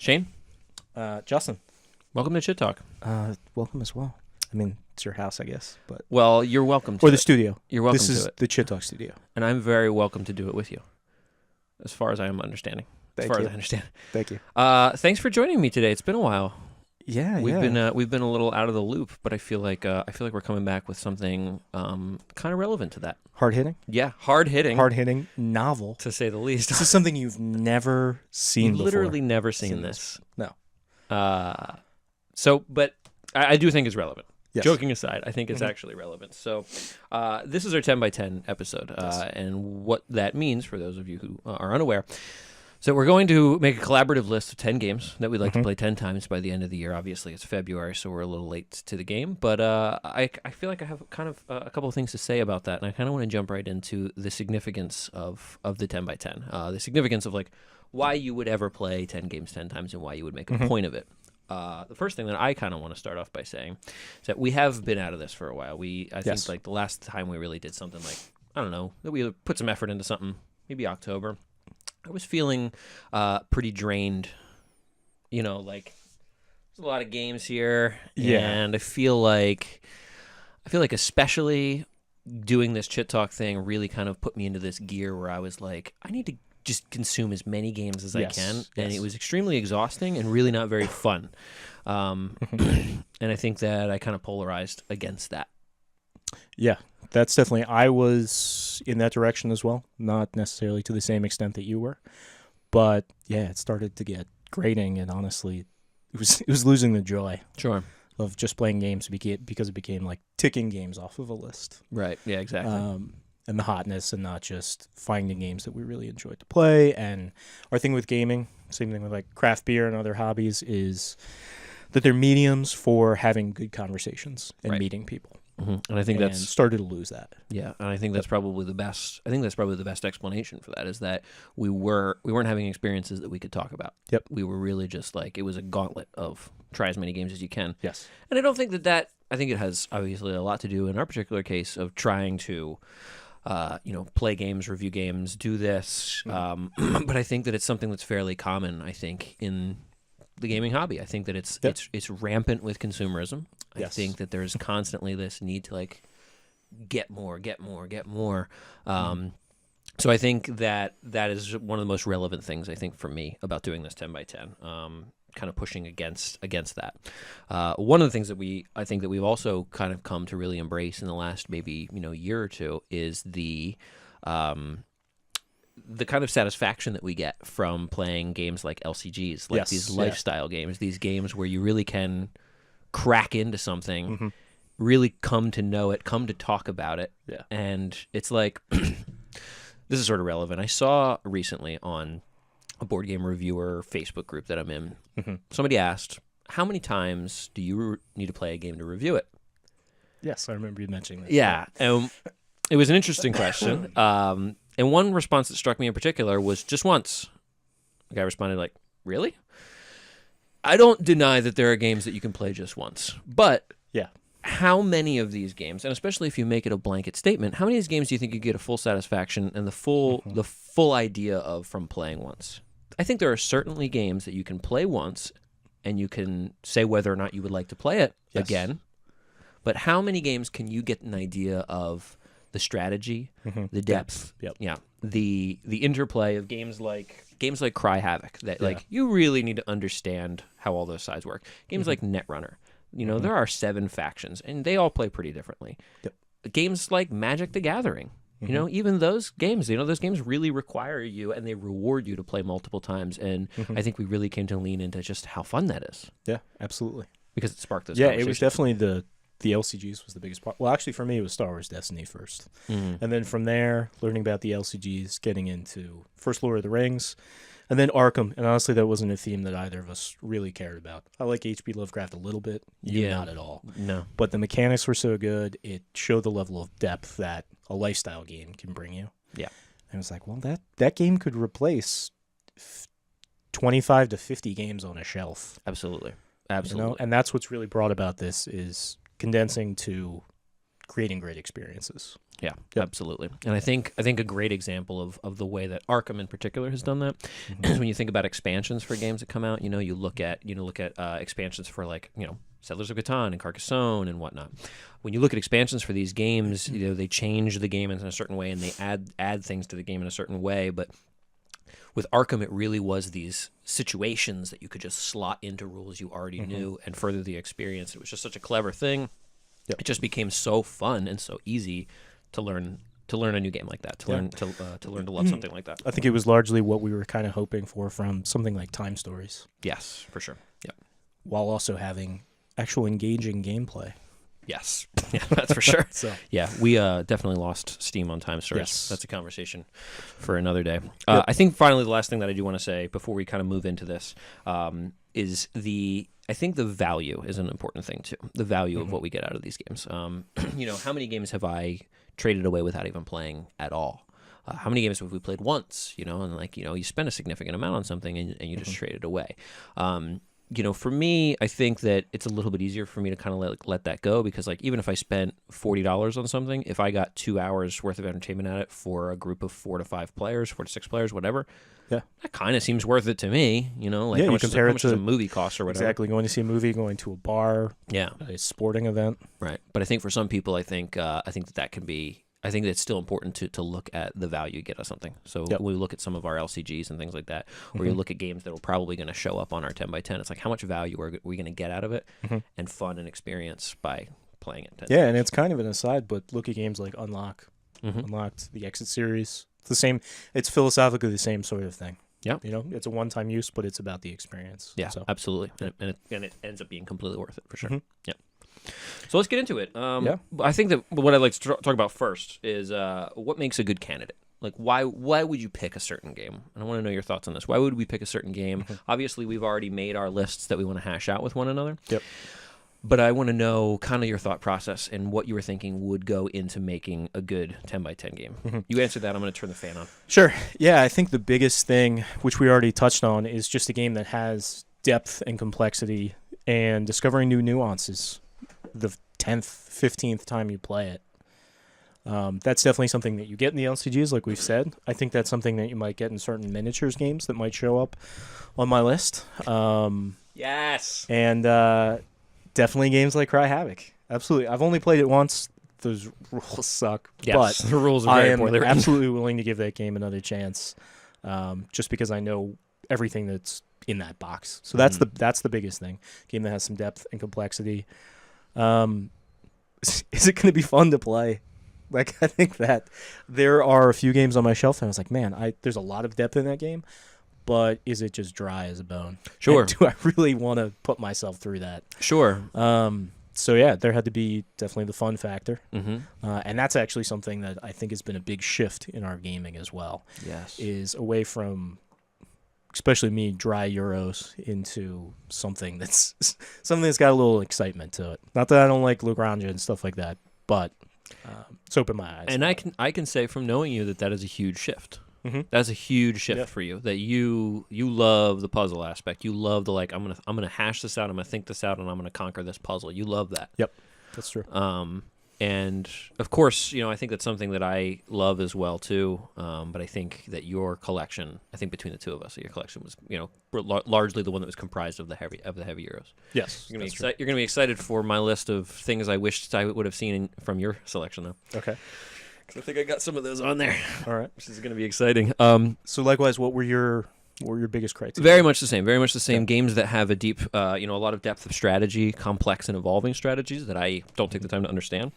Shane, Justin, welcome to Chit Talk. welcome as well. I mean, it's your house, I guess, but Well, you're welcome to or the it. studio. You're welcome This to is it. the Chit Talk studio. And I'm very welcome to do it with you, as far as I am understanding. Thank as far you. as I understand. Thank you. Thanks for joining me today. It's been a while. Yeah, We've been a little out of the loop, but I feel like we're coming back with something kind of relevant to that. hard hitting, Yeah, hard hitting, novel. to say the least. This is something you've never seen Literally before. never seen this. No. But I do think it's relevant. Yes. Joking aside, I think it's actually relevant. So this is our 10 by 10 episode, and what that means for those of you who are unaware. So we're going to make a collaborative list of 10 games that we'd like to play 10 times by the end of the year. Obviously, it's February, so we're a little late to the game. But I feel like I have kind of a couple of things to say about that, and I kind of want to jump right into the significance of the 10 by 10. The significance of like why you would ever play 10 games 10 times and why you would make a point of it. The first thing that I kind of want to start off by saying is that we have been out of this for a while. I think like the last time we really did something like, I don't know, that we put some effort into something, maybe October. I was feeling pretty drained, like there's a lot of games here. Yeah. And I feel like especially doing this Chit Talk thing really kind of put me into this gear where I was like, I need to just consume as many games as I can. And it was extremely exhausting and really not very fun. And I think that I kind of polarized against that. Yeah, that's definitely. I was in that direction as well. Not necessarily to the same extent that you were, but yeah, it started to get grating, and honestly, it was losing the joy. Sure. Of just playing games because it became like ticking games off of a list. Right. Yeah, exactly. And the hotness, and not just finding games that we really enjoyed to play. And our thing with gaming, same thing with like craft beer and other hobbies, is that they're mediums for having good conversations and meeting people. And I think that's started to lose that. Yeah, and I think that's probably the best. I think that's probably the best explanation for that, is that we weren't having experiences that we could talk about. Yep. We were really just like, it was a gauntlet of try as many games as you can. Yes. And I don't think that I think it has obviously a lot to do in our particular case of trying to play games, review games, do this. But I think that it's something that's fairly common, I think, in the gaming hobby. I think that it's rampant with consumerism. I think that there's constantly this need to like get more. So I think that is one of the most relevant things, I think, for me about doing this 10 by 10. Kind of pushing against that. One of the things that I think that we've also kind of come to really embrace in the last maybe year or two is the kind of satisfaction that we get from playing games like LCGs, like these lifestyle games, these games where you really can crack into something, really come to know it, come to talk about it. Yeah. And it's like, this is sort of relevant. I saw recently on a board game reviewer Facebook group that I'm in, somebody asked, how many times do you need to play a game to review it? Yes, I remember you mentioning that. Yeah. It was an interesting question. And one response that struck me in particular was just once. The guy responded like, really? I don't deny that there are games that you can play just once, but how many of these games, and especially if you make it a blanket statement, how many of these games do you think you get a full satisfaction and the full idea of from playing once? I think there are certainly games that you can play once and you can say whether or not you would like to play it again. But how many games can you get an idea of the strategy, the depth, the interplay of games like Cry Havoc that like you really need to understand how all those sides work. Games like Netrunner, there are 7 factions and they all play pretty differently. Yep. Games like Magic the Gathering, even those games, those games really require you and they reward you to play multiple times. And I think we really came to lean into just how fun that is. Yeah, absolutely. Because it sparked this conversation. It was definitely the LCGs was the biggest part. Well, actually, for me, it was Star Wars Destiny first. And then from there, learning about the LCGs, getting into first Lord of the Rings, and then Arkham. And honestly, that wasn't a theme that either of us really cared about. I like H.P. Lovecraft a little bit. Not at all. No. But the mechanics were so good, it showed the level of depth that a lifestyle game can bring you. Yeah. And I was like, well, that game could replace 25 to 50 games on a shelf. Absolutely. And that's what's really brought about this is condensing to creating great experiences. Yeah, absolutely. And I think a great example of the way that Arkham in particular has done that is when you think about expansions for games that come out. You look at expansions for like Settlers of Catan and Carcassonne and whatnot. When you look at expansions for these games, they change the game in a certain way and they add things to the game in a certain way. But with Arkham, it really was these situations that you could just slot into rules you already knew and further the experience. It was just such a clever thing. Yep. It just became so fun and so easy to learn a new game like that, to learn to love something like that. I think it was largely what we were kind of hoping for from something like Time Stories. Yes, for sure. Yeah. While also having actual engaging gameplay. Yes. Yeah, that's for sure. So. Yeah, we definitely lost steam on Time Stories. Yes. That's a conversation for another day. I think finally the last thing that I do want to say before we kind of move into this is I think the value is an important thing too. The value of what we get out of these games. How many games have I traded away without even playing at all? How many games have we played once? And you spend a significant amount on something and you just trade it away. For me, I think that it's a little bit easier for me to kind of let that go because, even if I spent $40 on something, if I got 2 hours worth of entertainment at it for a group of 4 to 5 players, 4 to 6 players, whatever, that kind of seems worth it to me. How much does a movie cost or whatever? Exactly, going to see a movie, going to a bar, a sporting event, right? But I think for some people, I think that can be. I think it's still important to look at the value you get out of something. So we look at some of our LCGs and things like that, or you look at games that are probably going to show up on our 10x10. It's like, how much value are we going to get out of it and fun and experience by playing it? Yeah, and it's kind of an aside, but look at games like Unlocked, the Exit series. It's the same. It's philosophically the same sort of thing. Yeah. It's a one-time use, but it's about the experience. Yeah, absolutely. And it ends up being completely worth it for sure. Yeah. So let's get into it. I think that what I'd like to talk about first is what makes a good candidate. Like, why would you pick a certain game? And I want to know your thoughts on this. Why would we pick a certain game? Obviously, we've already made our lists that we want to hash out with one another. Yep. But I want to know kind of your thought process and what you were thinking would go into making a good 10x10 game. You answered that. I'm going to turn the fan on. Sure. Yeah, I think the biggest thing, which we already touched on, is just a game that has depth and complexity and discovering new nuances the 10th, 15th time you play it. That's definitely something that you get in the LCGs, like we've said. I think that's something that you might get in certain miniatures games that might show up on my list. Yes. And definitely games like Cry Havoc. Absolutely. I've only played it once. Those rules suck. Yes, but the rules are very poorly written. Absolutely willing to give that game another chance, just because I know everything that's in that box. So that's the biggest thing. Game that has some depth and complexity. Is it going to be fun to play? Like, I think that there are a few games on my shelf, and I was like, man, there's a lot of depth in that game, but is it just dry as a bone? Sure. And do I really want to put myself through that? Sure. So, yeah, there had to be definitely the fun factor. Mm-hmm. And that's actually something that I think has been a big shift in our gaming as well. Yes. Is away from, especially me, dry Euros into something that's got a little excitement to it. Not that I don't like Lagrange and stuff like that, but it's opened my eyes. And I can say from knowing you that is a huge shift. That's a huge shift for you. That you love the puzzle aspect. You love the I'm gonna hash this out. I'm gonna think this out, and I'm gonna conquer this puzzle. You love that. Yep, that's true. And of course, I think that's something that I love as well too. But I think that your collection, I think between the two of us, your collection was, largely the one that was comprised of the heavy Euros. Yes, you're gonna be excited for my list of things I wished I would have seen from your selection, though. Okay. Because I think I got some of those on there. All right, which is gonna be exciting. So likewise, what were your biggest criteria? Very much the same. Very much the same. Yeah. Games that have a deep, a lot of depth of strategy, complex and evolving strategies that I don't take the time to understand.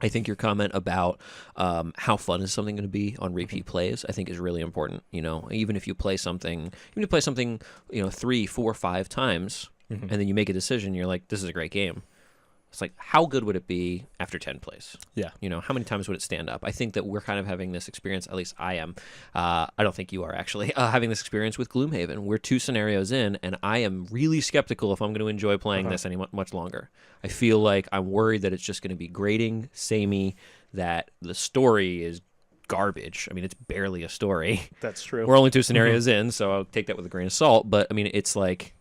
I think your comment about how fun is something going to be on repeat plays, I think is really important. Even if you play something, 3, 4, 5 times, and then you make a decision, you're like, this is a great game. It's like, how good would it be after 10 plays? Yeah. How many times would it stand up? I think that we're kind of having this experience, at least I am. I don't think you are actually, having this experience with Gloomhaven. We're 2 scenarios in, and I am really skeptical if I'm going to enjoy playing this much longer. I feel like I'm worried that it's just going to be grating, samey, that the story is garbage. I mean, it's barely a story. That's true. We're only 2 scenarios in, so I'll take that with a grain of salt. But, I mean, it's like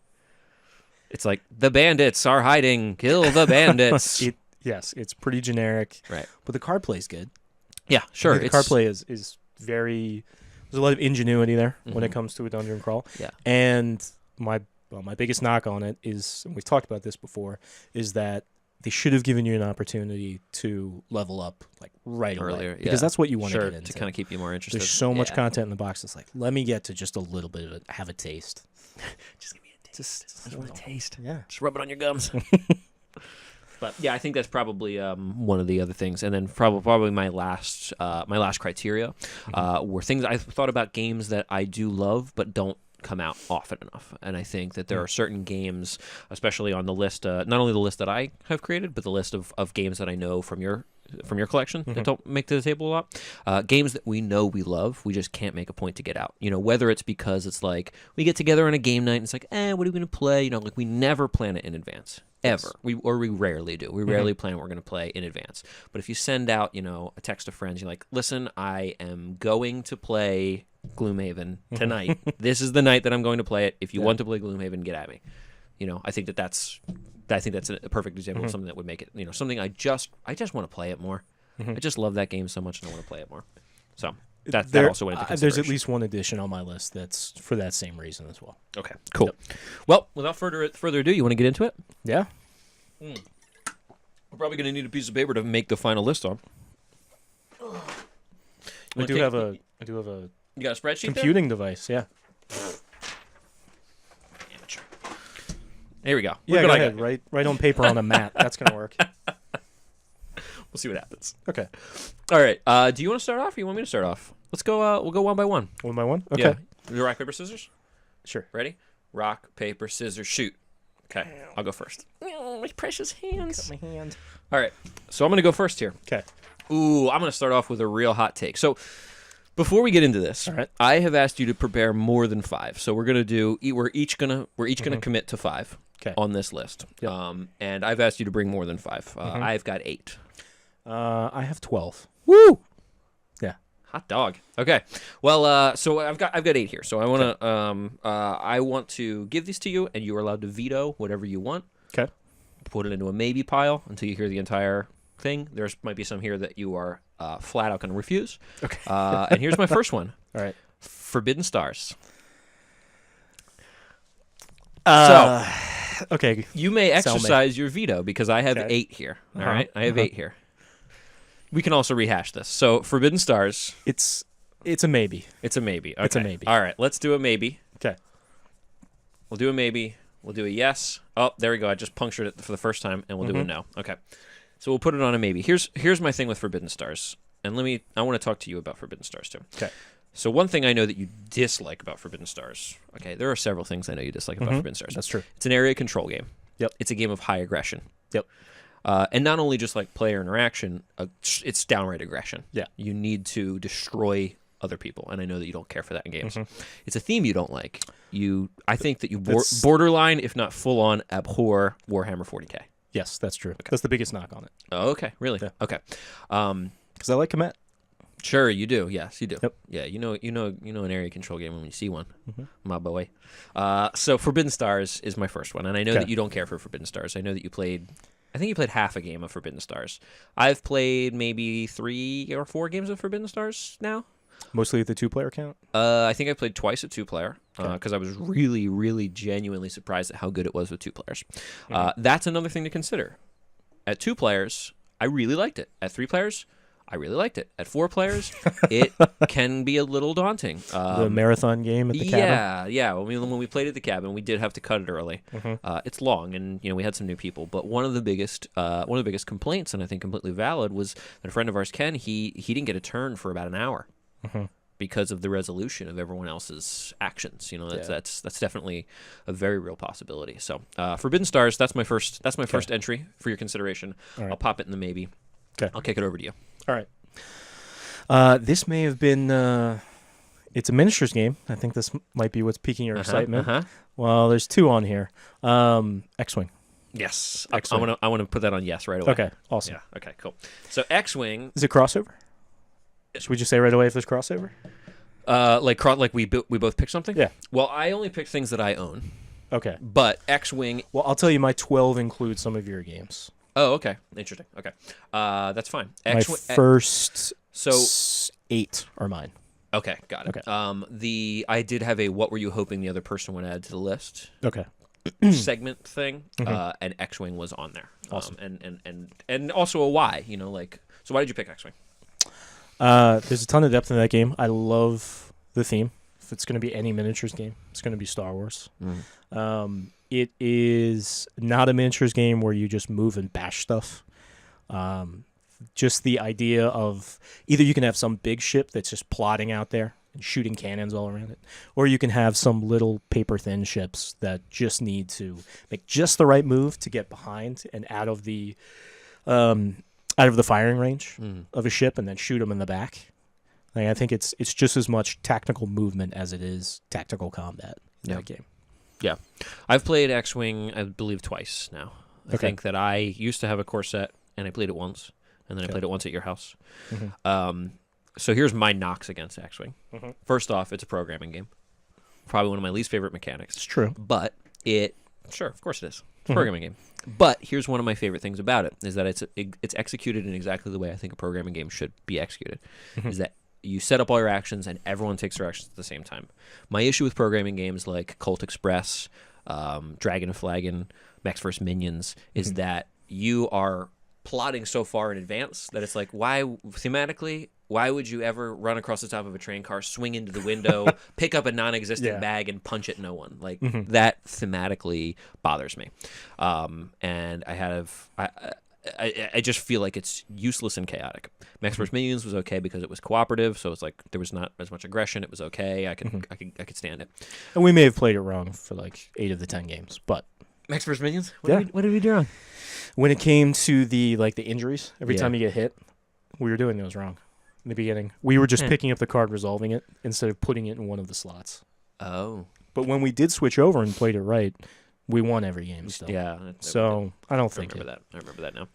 the bandits are hiding. Kill the bandits. Yes, it's pretty generic. Right. But the card play is good. Yeah, sure. The card play is very. There's a lot of ingenuity there when it comes to a dungeon crawl. Yeah. And my biggest knock on it is, and we've talked about this before, is that they should have given you an opportunity to level up like right Earlier, away, because that's what you want to get into. to kind of keep you more interested. There's so much content in the box. It's like, let me get to just a little bit of it, have a taste. Just give me a taste. Just want a taste. Yeah. Just rub it on your gums. But yeah, I think that's probably one of the other things, and then probably my last criteria were things I thought about games that I do love but don't come out often enough. And I think that there are certain games, especially on the list, not only the list that I have created, but the list of games that I know from your collection that don't make the table a lot. Games that we know we love, we just can't make a point to get out. Whether it's because it's like we get together on a game night and it's like, what are we going to play? Like we never plan it in advance. Ever. We rarely do. We rarely plan what we're going to play in advance. But if you send out, a text to friends, you're like, listen, I am going to play Gloomhaven tonight. This is the night that I'm going to play it. If you want to play Gloomhaven, get at me. I think that's a perfect example of something that would make it, something I just want to play it more. I just love that game so much and I want to play it more. So that also went into consideration. There's at least one addition on my list that's for that same reason as well. Okay, cool. Yep. Well, without further ado, you want to get into it? Yeah. We're probably going to need a piece of paper to make the final list on. I do have a You got a spreadsheet computing device, yeah. Amateur. There we go. Yeah, go ahead. Write on paper on a mat. That's going to work. We'll see what happens. Okay. All right. Do you want to start off or you want me to start off? Let's go. We'll go one by one. One by one? Okay. Yeah. Rock, paper, scissors? Sure. Ready? Rock, paper, scissors, shoot. Okay. I'll go first. Oh, my precious hands. Cut my hand. All right. So I'm going to go first here. Okay. Ooh, I'm going to start off with a real hot take. So before we get into this, all right, I have asked you to prepare more than 5. So we're going to we're each going to commit to 5 on this list. Yep. And I've asked you to bring more than 5. I've got 8. I have 12. Woo! Yeah. Hot dog. Okay. Well, so I've got 8 here. So I want to give these to you, and you are allowed to veto whatever you want. Okay. Put it into a maybe pile until you hear the entire thing. There's might be some here that you are flat out going to refuse. Okay. And here's my first one. All right. Forbidden Stars. Okay. You may exercise your veto because I have 8 here. All right. I have 8 here. We can also rehash this. So Forbidden Stars. It's a maybe. It's a maybe. Okay. It's a maybe. All right. Let's do a maybe. Okay. We'll do a maybe. We'll do a yes. Oh, there we go. I just punctured it for the first time, and we'll do a no. Okay. So we'll put it on a maybe. Here's my thing with Forbidden Stars, and I want to talk to you about Forbidden Stars too. Okay. So one thing I know that you dislike about Forbidden Stars. Okay, there are several things I know you dislike about Forbidden Stars. That's true. It's an area control game. Yep. It's a game of high aggression. Yep. And not only just like player interaction, it's downright aggression. Yeah. You need to destroy other people, and I know that you don't care for that in games. It's a theme you don't like. I think that you borderline, if not full on, abhor Warhammer 40K. Yes, that's true. Okay. That's the biggest knock on it. Oh, okay, really? Yeah. Okay. Because I like Comet. Sure, you do. Yes, you do. Yep. Yeah, you know an area control game when you see one, my boy. So Forbidden Stars is my first one, and I know that you don't care for Forbidden Stars. I know that you played. I think you played half a game of Forbidden Stars. I've played maybe 3 or 4 games of Forbidden Stars now. Mostly at the 2-player count? I think I played twice at 2-player because I was really, really genuinely surprised at how good it was with 2 players. That's another thing to consider. At 2 players, I really liked it. At 3 players, I really liked it. At 4 players, it can be a little daunting. The marathon game at the cabin? Yeah. When we played at the cabin, we did have to cut it early. It's long, and we had some new people. But one of the biggest complaints, and I think completely valid, was that a friend of ours, Ken, he didn't get a turn for about an hour. Because of the resolution of everyone else's actions, that's definitely a very real possibility. So, Forbidden Stars, that's my first entry for your consideration. Right. I'll pop it in the maybe. Okay, I'll kick it over to you. All right. This may have been. It's a miniatures game. I think this might be what's piquing your excitement. Well, there's 2 on here. X-wing. Yes, X-wing. I want to put that on yes right away. Okay, awesome. Yeah. Okay, cool. So X-wing. Is it crossover? Should we just say right away if there's crossover? Like we both pick something? Yeah. Well, I only pick things that I own. Okay. But X-wing. Well, I'll tell you, my 12 includes some of your games. Oh, okay. Interesting. Okay. That's fine. My first So 8 are mine. okay, got it. Okay. I did have a what were you hoping the other person would add to the list Okay. segment thing, and X-Wing was on there. Awesome. And also a why, like, so why did you pick X-Wing? There's a ton of depth in that game. I love the theme. If it's going to be any miniatures game, it's going to be Star Wars. It is not a miniatures game where you just move and bash stuff. Just the idea of either you can have some big ship that's just plodding out there and shooting cannons all around it, or you can have some little paper-thin ships that just need to make just the right move to get behind and out of the firing range of a ship, and then shoot them in the back. Like, I think it's just as much tactical movement as it is tactical combat in that game. Yeah, I've played X-Wing, I believe, twice now. I think that I used to have a core set, and I played it once, and then I played it once at your house. So here's my knocks against X-Wing. First off, it's a programming game. Probably one of my least favorite mechanics. It's true. But sure, of course it is. It's a programming game. But here's one of my favorite things about it, is that it's executed in exactly the way I think a programming game should be executed, is that you set up all your actions and everyone takes their actions at the same time. My issue with programming games like Colt Express, Dragon and Flagon, Max vs. Minions, is that you are plotting so far in advance that it's like, why would you ever run across the top of a train car, swing into the window, pick up a non-existent bag, and punch at no one? Like, that thematically bothers me. And I just feel like it's useless and chaotic. Max vs. Minions was okay because it was cooperative, so it's like there was not as much aggression. It was okay. I could stand it. And we may have played it wrong for like 8 of the 10 games, but Max vs. Minions. What did we do wrong? When it came to the injuries, every time you get hit, we were doing those wrong in the beginning. We were just picking up the card, resolving it instead of putting it in one of the slots. Oh. But when we did switch over and played it right, we won every game still. Yeah. So I don't think I remember that now.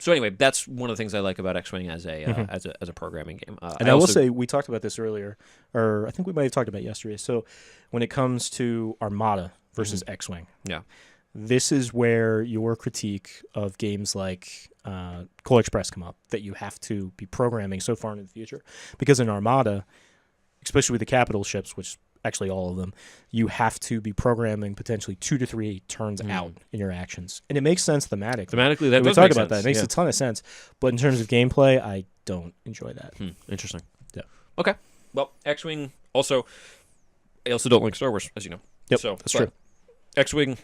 So anyway, that's one of the things I like about X-Wing as a programming game. And I will say, we talked about this earlier, or I think we might have talked about it yesterday. So when it comes to Armada versus X-Wing, this is where your critique of games like Coal Express come up, that you have to be programming so far into the future. Because in Armada, especially with the capital ships, which actually all of them, you have to be programming potentially 2 to 3 turns out in your actions. And it makes sense thematically. Thematically, that does talk make about sense. that. It makes a ton of sense. But in terms of gameplay, I don't enjoy that. Interesting. Yeah. Okay. Well, X-Wing also, I also don't like Star Wars, as you know. Yep, so, that's true. X-Wing,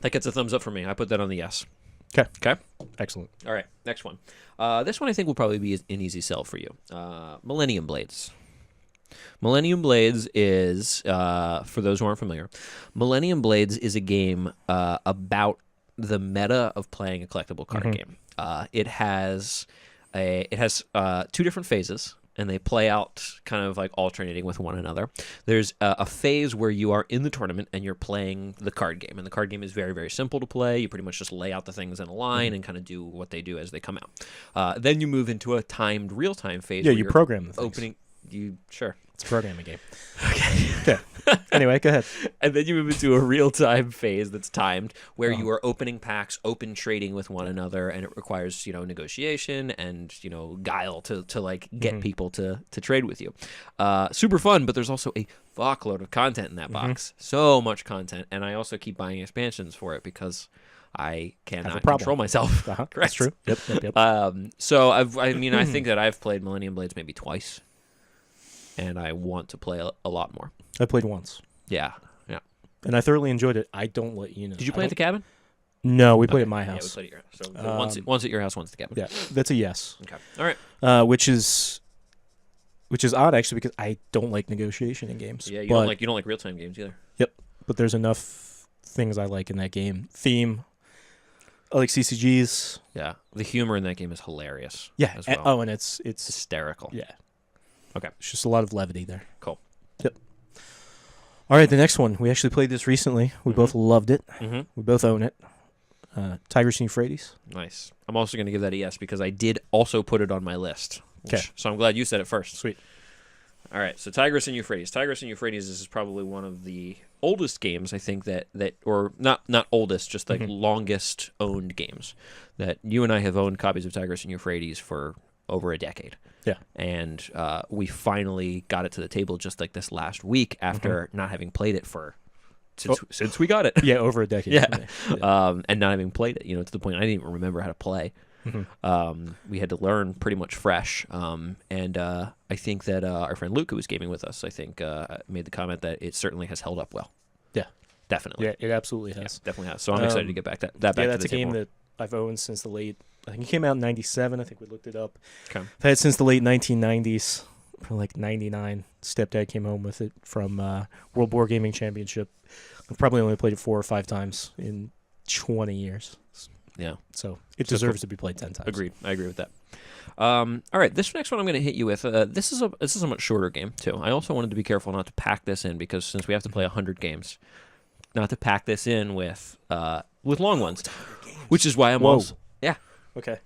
that gets a thumbs up for me. I put that on the yes. Okay. Excellent. All right. Next one. This one I think will probably be an easy sell for you. Millennium Blades. Millennium Blades is, for those who aren't familiar, Millennium Blades is a game about the meta of playing a collectible card game. It has 2 different phases, and they play out kind of like alternating with one another. There's a phase where you are in the tournament and you're playing the card game, and the card game is very, very simple to play. You pretty much just lay out the things in a line and kind of do what they do as they come out. Then you move into a timed real-time phase. Yeah, where you you're program the things. opening. Sure. It's a programming game. Okay. Anyway, go ahead. And then you move into a real-time phase that's timed, where you are opening packs, open trading with one another, and it requires, negotiation and, guile to like get people to trade with you. Super fun, but there's also a fuckload of content in that box. So much content, and I also keep buying expansions for it because I cannot control myself. Correct. That's true. Yep. So I think that I've played Millennium Blades maybe twice, and I want to play a lot more. I played once. Yeah. And I thoroughly enjoyed it. I don't let you know. Did you play at the cabin? No, we played at my house. Yeah, we played at your house. So once at your house, once at the cabin. Yeah, that's a yes. Okay. All right. Which is odd, actually, because I don't like negotiation in games. Yeah, you don't like real time games either. Yep. But there's enough things I like in that game. Theme. I like CCGs. Yeah. The humor in that game is hilarious. Yeah. As well. And it's hysterical. Yeah. Okay. It's just a lot of levity there. Cool. Yep. All right, the next one. We actually played this recently. We both loved it. We both own it. Tigris and Euphrates. Nice. I'm also going to give that a yes because I did also put it on my list. Okay. So I'm glad you said it first. Sweet. All right, so Tigris and Euphrates. Tigris and Euphrates is probably one of the oldest games, I think, that or not oldest, just like longest owned games that you and I have owned copies of Tigris and Euphrates for over a decade. Yeah. And we finally got it to the table just like this last week after not having played it since we got it. Yeah, over a decade. Yeah. And not having played it, to the point I didn't even remember how to play. We had to learn pretty much fresh. And I think that our friend Luke, who was gaming with us, I think made the comment that it certainly has held up well. Yeah. Definitely. Yeah, it absolutely has. Yeah, definitely has. So I'm excited to get back to that. Yeah, that's a game that I've owned since the late, I think it came out in 97. I think we looked it up. Okay. I've had it since the late 1990s, from like 99. Stepdad came home with it from World Board Gaming Championship. I've probably only played it 4 or 5 times in 20 years. Yeah. So it deserves to be played 10 times. Agreed. I agree with that. All right, this next one I'm going to hit you with. This is a much shorter game too. I also wanted to be careful not to pack this in because since we have to play 100 games, not to pack this in with long ones, which is why I'm also Okay.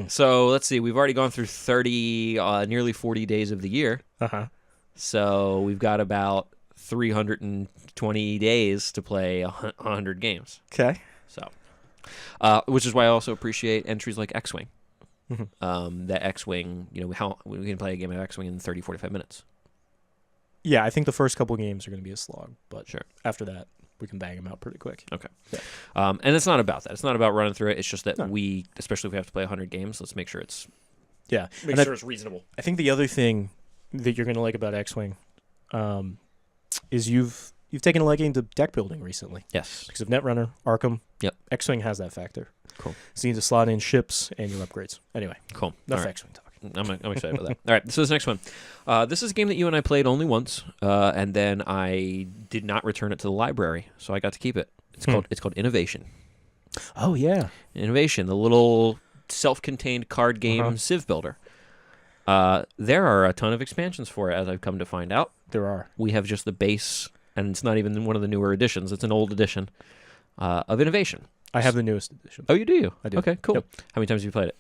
So let's see. We've already gone through 30, nearly 40 days of the year. So we've got about 320 days to play 100 games. Okay. So, which is why I also appreciate entries like X-Wing. That X-Wing, how we can play a game of X-Wing in 30, 45 minutes. Yeah, I think the first couple games are going to be a slog, but sure. After that, we can bang them out pretty quick. Okay. Yeah. And it's not about that. It's not about running through it. It's just that we, especially if we have to play 100 games, let's make sure it's it's reasonable. I think the other thing that you're going to like about X-Wing is you've taken a liking to deck building recently. Yes. Because of Netrunner, Arkham. Yep. X-Wing has that factor. Cool. So you need to slot in ships and your upgrades. Anyway. Cool. Enough X-Wing talk. I'm excited about that. All right, so this next one. This is a game that you and I played only once, and then I did not return it to the library, so I got to keep it. It's called Innovation. Oh, yeah. Innovation, the little self-contained card game Civ builder. There are a ton of expansions for it, as I've come to find out. There are. We have just the base, and it's not even one of the newer editions. It's an old edition of Innovation. I have the newest edition. Oh, you do? I do. Okay, cool. Yep. How many times have you played it?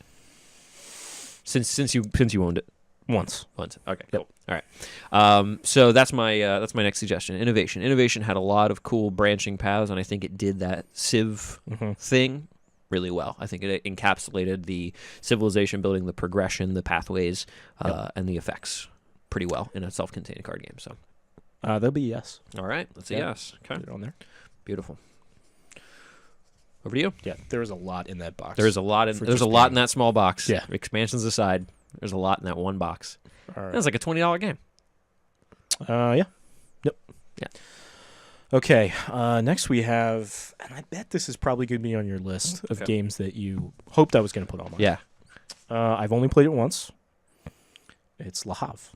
Since you owned it? Once. Okay, cool. All right. So that's my next suggestion. Innovation. Innovation had a lot of cool branching paths, and I think it did that Civ thing really well. I think it encapsulated the civilization building, the progression, the pathways, and the effects pretty well in a self-contained card game. So that'll be yes. All right. Let's see. Yes. Okay. Put it on there. Beautiful. Over to you. Yeah, there is a lot in that box. There's a lot in that small box. Yeah. Expansions aside, there's a lot in that one box. All right. That's like a $20 game. Yeah. Yep. Yeah. Okay. Next we have, and I bet this is probably going to be on your list of games that you hoped I was going to put on mine. Yeah. I've only played it once. It's Le Havre.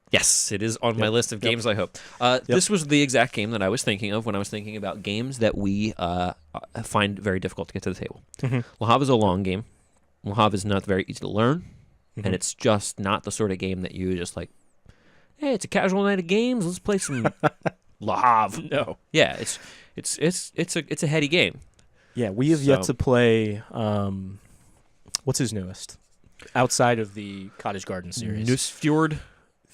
Yes, it is on my list of games, I hope. This was the exact game that I was thinking of when I was thinking about games that we find very difficult to get to the table. Le Havre is a long game. Le Havre is not very easy to learn, and it's just not the sort of game that you just like, hey, it's a casual night of games, let's play some Le Havre. No. Yeah, it's a heady game. Yeah, we have yet to play, what's his newest? Outside of the Cottage Garden series. Nusfjord.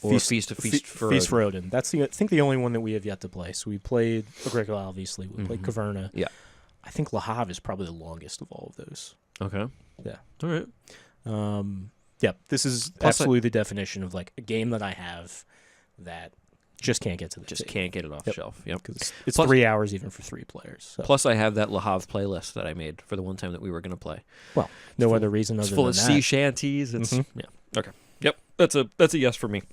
Or Feast for Odin. That's I think the only one that we have yet to play. So we played Agricola, obviously. We played Caverna. Yeah. I think Le Havre is probably the longest of all of those. Okay. Yeah. All right. Yeah, this is absolutely the definition of like a game that I have that just can't get to the table. Can't get it off the shelf. Yep. Because it's 3 hours even for 3 players. So. Plus, I have that Le Havre playlist that I made for the one time that we were going to play. Well, no other reason other than that. It's full of sea shanties. It's yeah. Okay. Yep. That's a yes for me.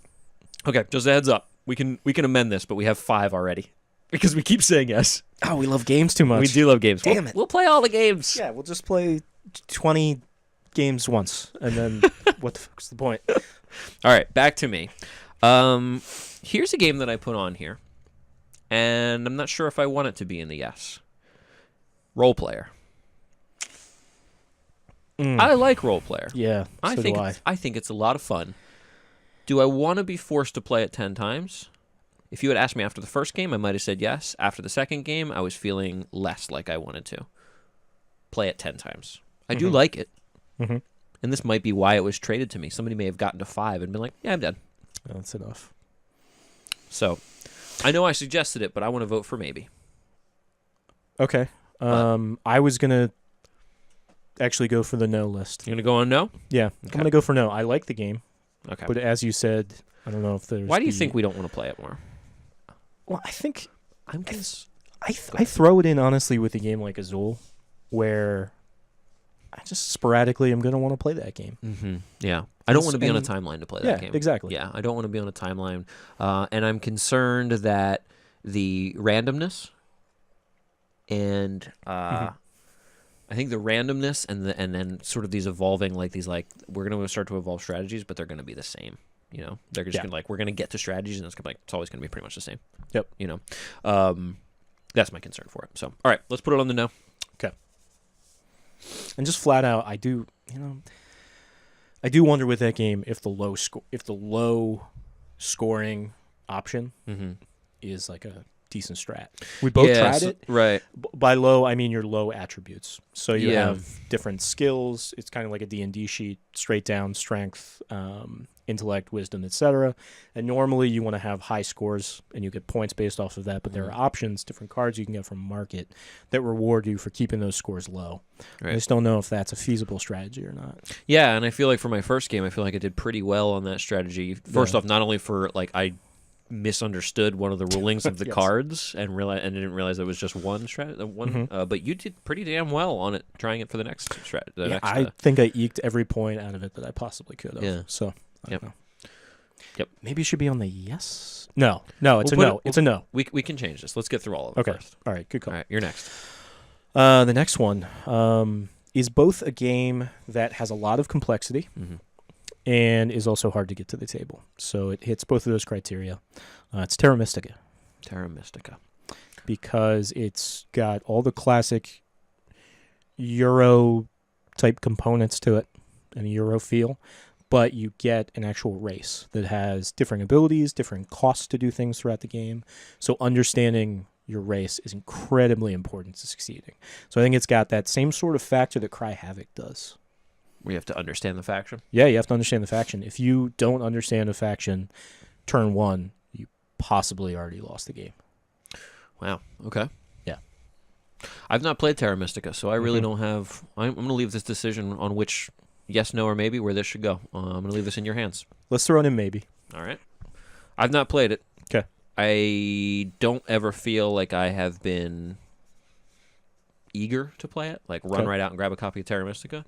Okay, just a heads up. We can amend this, but we have 5 already because we keep saying yes. Oh, we love games too much. We do love games. Damn it. We'll play all the games. Yeah, we'll just play 20 games once, and then what the fuck's the point? All right, back to me. Here's a game that I put on here, and I'm not sure if I want it to be in the yes. Role player. I like role player. Yeah, I think it's a lot of fun. Do I want to be forced to play it 10 times? If you had asked me after the first game, I might have said yes. After the second game, I was feeling less like I wanted to play it 10 times. I do like it. And this might be why it was traded to me. Somebody may have gotten to 5 and been like, yeah, I'm done. That's enough. So I know I suggested it, but I want to vote for maybe. Okay. I was gonna actually go for the no list. You're gonna go on no? Yeah, Okay. I'm gonna go for no. I like the game, Okay. but as you said, I don't know if there's. Why do you think we don't want to play it more? Well, I think I'm I throw it in honestly with a game like Azul, where I just sporadically am gonna want to play that game. Mm-hmm. Yeah, I don't want to be on a timeline to play that game. Exactly. Yeah, I don't want to be on a timeline, and I'm concerned that the randomness and I think the randomness and then sort of these evolving we're going to start to evolve strategies, but they're going to be the same. You know, they're just gonna, we're going to get to strategies, and it's always going to be pretty much the same. Yep. You know, that's my concern for it. So, all right, let's put it on the no. Okay. And just flat out, I do wonder with that game if the low scoring option is like a decent strat. We both tried it. Right. By low, I mean your low attributes. So you have different skills. It's kind of like a D&D sheet, straight down strength, intellect, wisdom, etc. And normally you want to have high scores and you get points based off of that, but there are options, different cards you can get from market that reward you for keeping those scores low. Right. I just don't know if that's a feasible strategy or not. Yeah, and I feel like for my first game, I feel like I did pretty well on that strategy. First off, not only for I misunderstood one of the rulings of the cards and didn't realize it was just one but you did pretty damn well on it, trying it for the next strat. I think I eked every point out of it that I possibly could have. Yeah. So I don't know. Yep. Maybe it should be on the yes. No, it's a no. It's a no. We can change this. Let's get through all of it first. All right. Good call. All right, you're next. The next one is both a game that has a lot of complexity. And is also hard to get to the table. So it hits both of those criteria. It's Terra Mystica. Terra Mystica. Because it's got all the classic Euro-type components to it and a Euro feel, but you get an actual race that has different abilities, different costs to do things throughout the game. So understanding your race is incredibly important to succeeding. So I think it's got that same sort of factor that Cry Havoc does. We have to understand the faction? Yeah, you have to understand the faction. If you don't understand a faction, turn one, you possibly already lost the game. Wow. Okay. Yeah. I've not played Terra Mystica, so I really don't have... I'm going to leave this decision on which yes, no, or maybe where this should go. I'm going to leave this in your hands. Let's throw it in maybe. All right. I've not played it. Okay. I don't ever feel like I have been eager to play it, like run right out and grab a copy of Terra Mystica.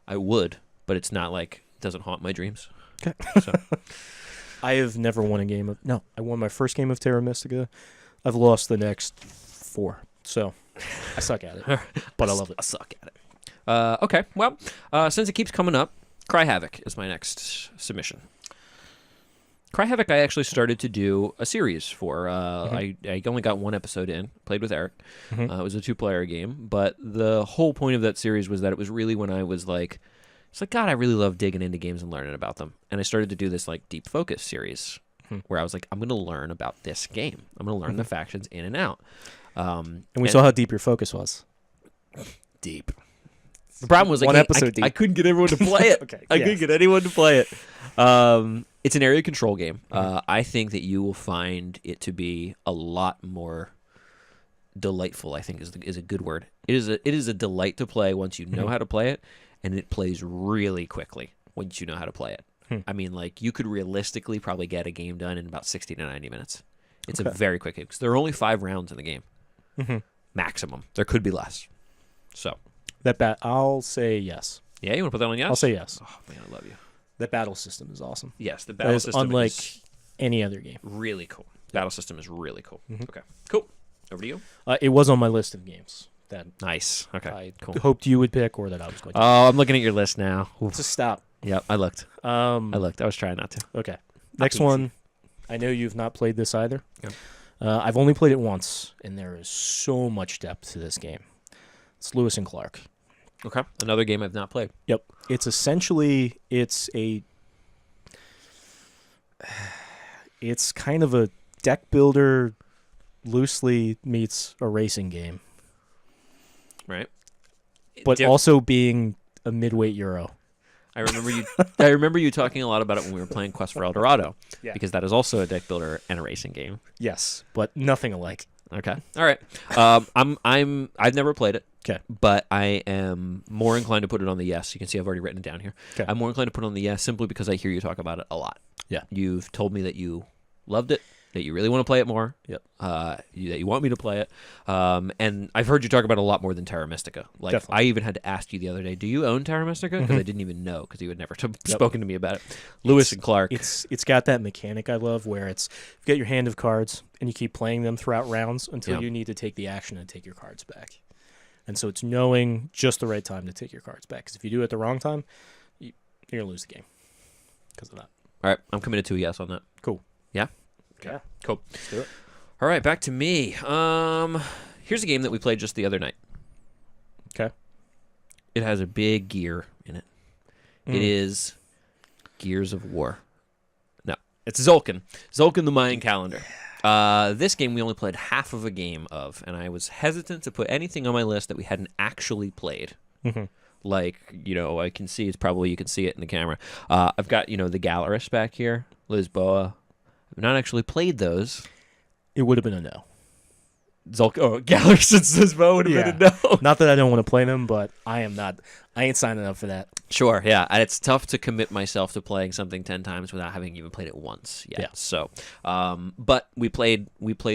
I would, but it's not like it doesn't haunt my dreams. Okay. So. I have never won a game of... No, I won my first game of Terra Mystica. I've lost the next 4. So I suck at it, but I love it. I suck at it. Okay, well, since it keeps coming up, Cry Havoc is my next submission. Cry Havoc I actually started to do a series for. I only got one episode in, played with Eric. It was a 2-player game, but the whole point of that series was that it was really when I was like, it's like, God, I really love digging into games and learning about them. And I started to do this like deep focus series where I was like, I'm going to learn about this game. I'm going to learn the factions in and out. And we saw how deep your focus was. Deep. The problem was one episode deep. I couldn't get everyone to play it. I couldn't get anyone to play it. It's an area control game. I think that you will find it to be a lot more delightful. I think is a good word. It is a delight to play once you know how to play it, and it plays really quickly once you know how to play it. I mean, like you could realistically probably get a game done in about 60 to 90 minutes. It's a very quick game because there are only 5 rounds in the game, maximum. There could be less. So I'll say yes. Yeah, you want to put that on yes? I'll say yes. Oh man, I love you. That battle system is awesome. Yes, the battle system unlike is any other game. Really cool. Battle system is really cool. Okay, cool. Over to you. It was on my list of games that nice. Okay, I cool. hoped you would pick or that I was going to. Oh, I'm looking at your list now. Just stop. Yep, I looked. I was trying not to. Okay. Next one. I know you've not played this either. Yep. I've only played it once, and there is so much depth to this game. It's Lewis and Clark. Okay. Another game I've not played. Yep. It's essentially it's kind of a deck builder loosely meets a racing game. Right. But also being a midweight Euro. I remember you. I remember you talking a lot about it when we were playing Quest for El Dorado, Yeah. because that is also a deck builder and a racing game. Yes, but nothing alike. Okay, all right. I've never played it. Okay. But I am more inclined to put it on the yes. You can see I've already written it down here. Okay. I'm more inclined to put it on the yes simply because I hear you talk about it a lot. Yeah. You've told me that you loved it, that you really want to play it more. Yep. That you want me to play it. And I've heard you talk about it a lot more than Terra Mystica. Like, Definitely. I even had to ask you the other day, do you own Terra Mystica? Because I didn't even know, because you had never spoken to me about it. Lewis and Clark. It's got that mechanic I love where it's you get your hand of cards and you keep playing them throughout rounds until you need to take the action and take your cards back. And so it's knowing just the right time to take your cards back. Because if you do it at the wrong time, you're going to lose the game because of that. All right, I'm committed to a yes on that. Cool. Yeah? Yeah. Cool. Let's do it. All right, back to me. Here's a game that we played just the other night. Okay. It has a big gear in it. It is Gears of War. No, it's Zolkin. Zolkin the Mayan calendar. This game we only played half of a game of, and I was hesitant to put anything on my list that we hadn't actually played. Like, I can see you can see it in the camera. I've got, the Gallerist back here, Lisboa. I've not actually played those. It would have been a no. Gallerist and Lisboa would have been a no. Not that I don't want to play them, but I ain't signing up for that. Sure, yeah. And it's tough to commit myself to playing something 10 times without having even played it once yet. Yeah. So, but we played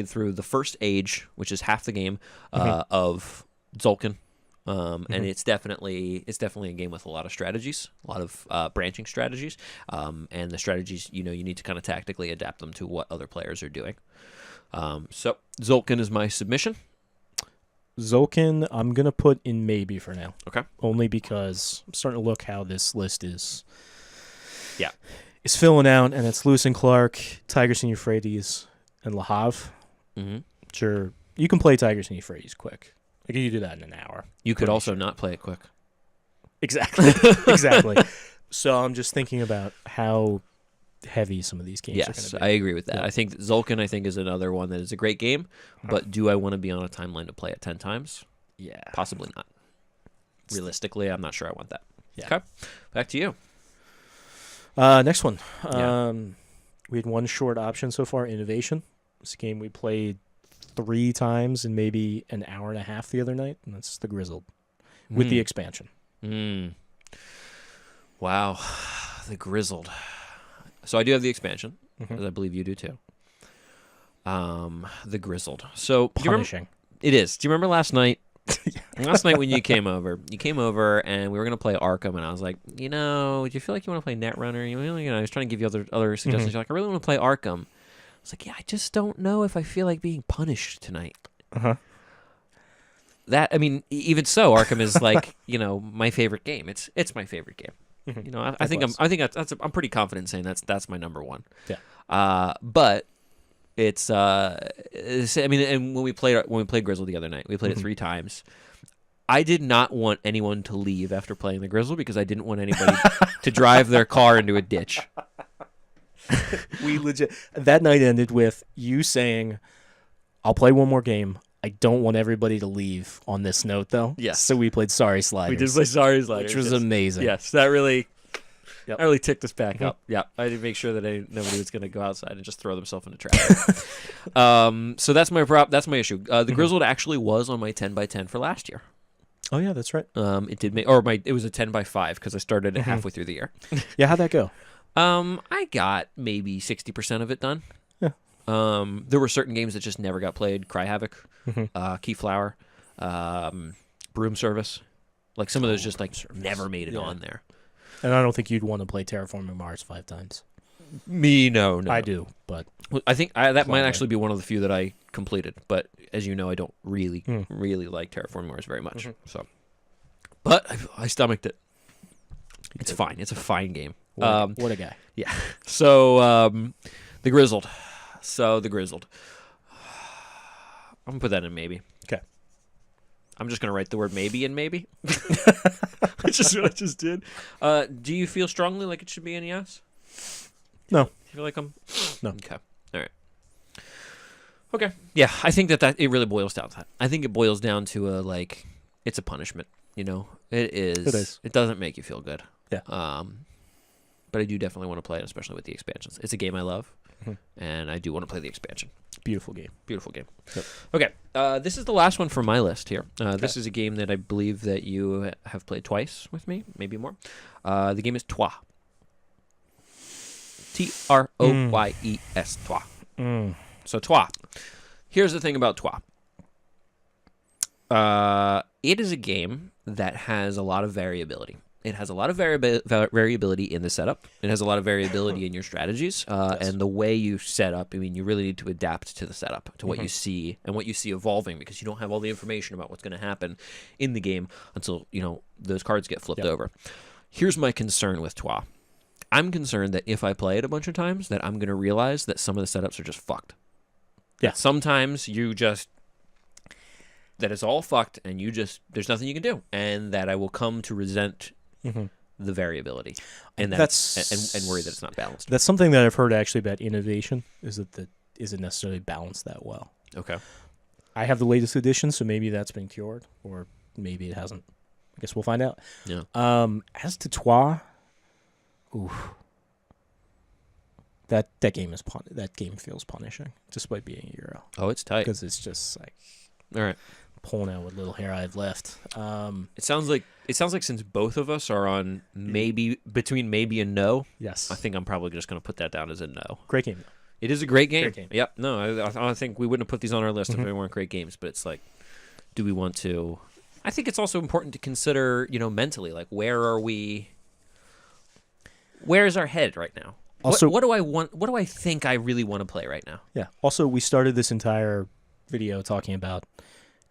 through the first age, which is half the game, of Zolkin. And it's definitely a game with a lot of strategies, a lot of branching strategies. And the strategies, you need to kind of tactically adapt them to what other players are doing. So Zolkin is my submission. Zolkin, I'm going to put in maybe for now. Okay. Only because I'm starting to look how this list is. Yeah. Is filling out, and it's Lewis and Clark, Tigris and Euphrates, and Le Havre. Sure, you can play Tigris and Euphrates quick. Like, you do that in an hour. You could also not play it quick. Exactly. Exactly. So I'm just thinking about how heavy some of these games are going Yes, to be. I agree with that. Yeah. I think Zolkin, is another one that is a great game, but do I want to be on a timeline to play it 10 times? Yeah. Possibly not. Realistically, I'm not sure I want that. Yeah. Okay, back to you. Next one. Yeah. We had one short option so far, Innovation. It's a game we played 3 times in maybe an hour and a half the other night, and that's the Grizzled with the expansion. Wow, the Grizzled. So I do have the expansion, as I believe you do too. The Grizzled. So Punishing. It is. Do you remember last night? Last night when you came over and we were gonna play Arkham, and I was like, do you feel like you want to play Netrunner? I was trying to give you other suggestions. You're like, I really want to play Arkham. I was like, yeah, I just don't know if I feel like being punished tonight. That, even so, Arkham is like, my favorite game. It's my favorite game. I think I'm pretty confident saying that's my number one. Yeah. But it's and when we played Grizzle the other night, we played it 3 times. I did not want anyone to leave after playing the Grizzle because I didn't want anybody to drive their car into a ditch. We legit that night ended with you saying, "I'll play one more game. I don't want everybody to leave on this note, though." Yes. So we played Sorry Sliders. We did play Sorry Sliders, which was amazing. Yes, that really ticked us back up. Yeah, I had to make sure that nobody was going to go outside and just throw themselves into traffic. So that's my prop. That's my issue. The Grizzled actually was on my 10x10 for last year. Oh yeah, that's right. It did make, it was a 10x5 because I started it halfway through the year. Yeah, how'd that go? I got maybe 60% of it done. Yeah. There were certain games that just never got played. Cry Havoc, Keyflower, Broom Service. Like some of those just never made it on there. And I don't think you'd want to play Terraforming Mars 5 times. Me, no. I do, but I think that might actually be one of the few that I completed. But as you know, I don't really like Terraforming Mars very much. So, but I stomached it. It's fine. It's a fine game. What a guy. Yeah. So, the Grizzled. I'm going to put that in maybe. Okay. I'm just going to write the word maybe in maybe. Which is what I just did. Do you feel strongly like it should be in yes? No. You feel like I'm... No. Okay. All right. Okay. Yeah, I think that it really boils down to that. I think it boils down to it's a punishment, It is. It is. It doesn't make you feel good. Yeah. But I do definitely want to play it, especially with the expansions. It's a game I love, and I do want to play the expansion. Beautiful game. Beautiful game. Yep. Okay, this is the last one from my list here. This is a game that I believe that you have played twice with me, maybe more. The game is Troyes. Troyes. Troyes. So Troyes. Here's the thing about Troyes. It is a game that has a lot of variability. It has a lot of variability in the setup. It has a lot of variability in your strategies and the way you set up. I mean, you really need to adapt to the setup, to what you see and what you see evolving, because you don't have all the information about what's going to happen in the game until, those cards get flipped over. Here's my concern with Troyes. I'm concerned that if I play it a bunch of times, that I'm going to realize that some of the setups are just fucked. Yeah. Sometimes that it's all fucked and there's nothing you can do. And that I will come to resent the variability and and worry that it's not balanced. That's something that I've heard actually about innovation, is that isn't necessarily balanced that well. Okay. I have the latest edition, so maybe that's been cured, or maybe it hasn't. I guess we'll find out. Yeah. As to Troyes, that game feels punishing, despite being a Euro. Oh, it's tight. Because it's just like, all right, pulling out what little hair I have left. It sounds like since both of us are on between maybe and no. Yes. I think I'm probably just going to put that down as a no. Great game. It is a great game. Great game. Yep. No, I think we wouldn't have put these on our list if they weren't great games. But it's like, do we want to? I think it's also important to consider, mentally, like, where are we? Where is our head right now? Also, what do I want? What do I think I really want to play right now? Yeah. Also, we started this entire video talking about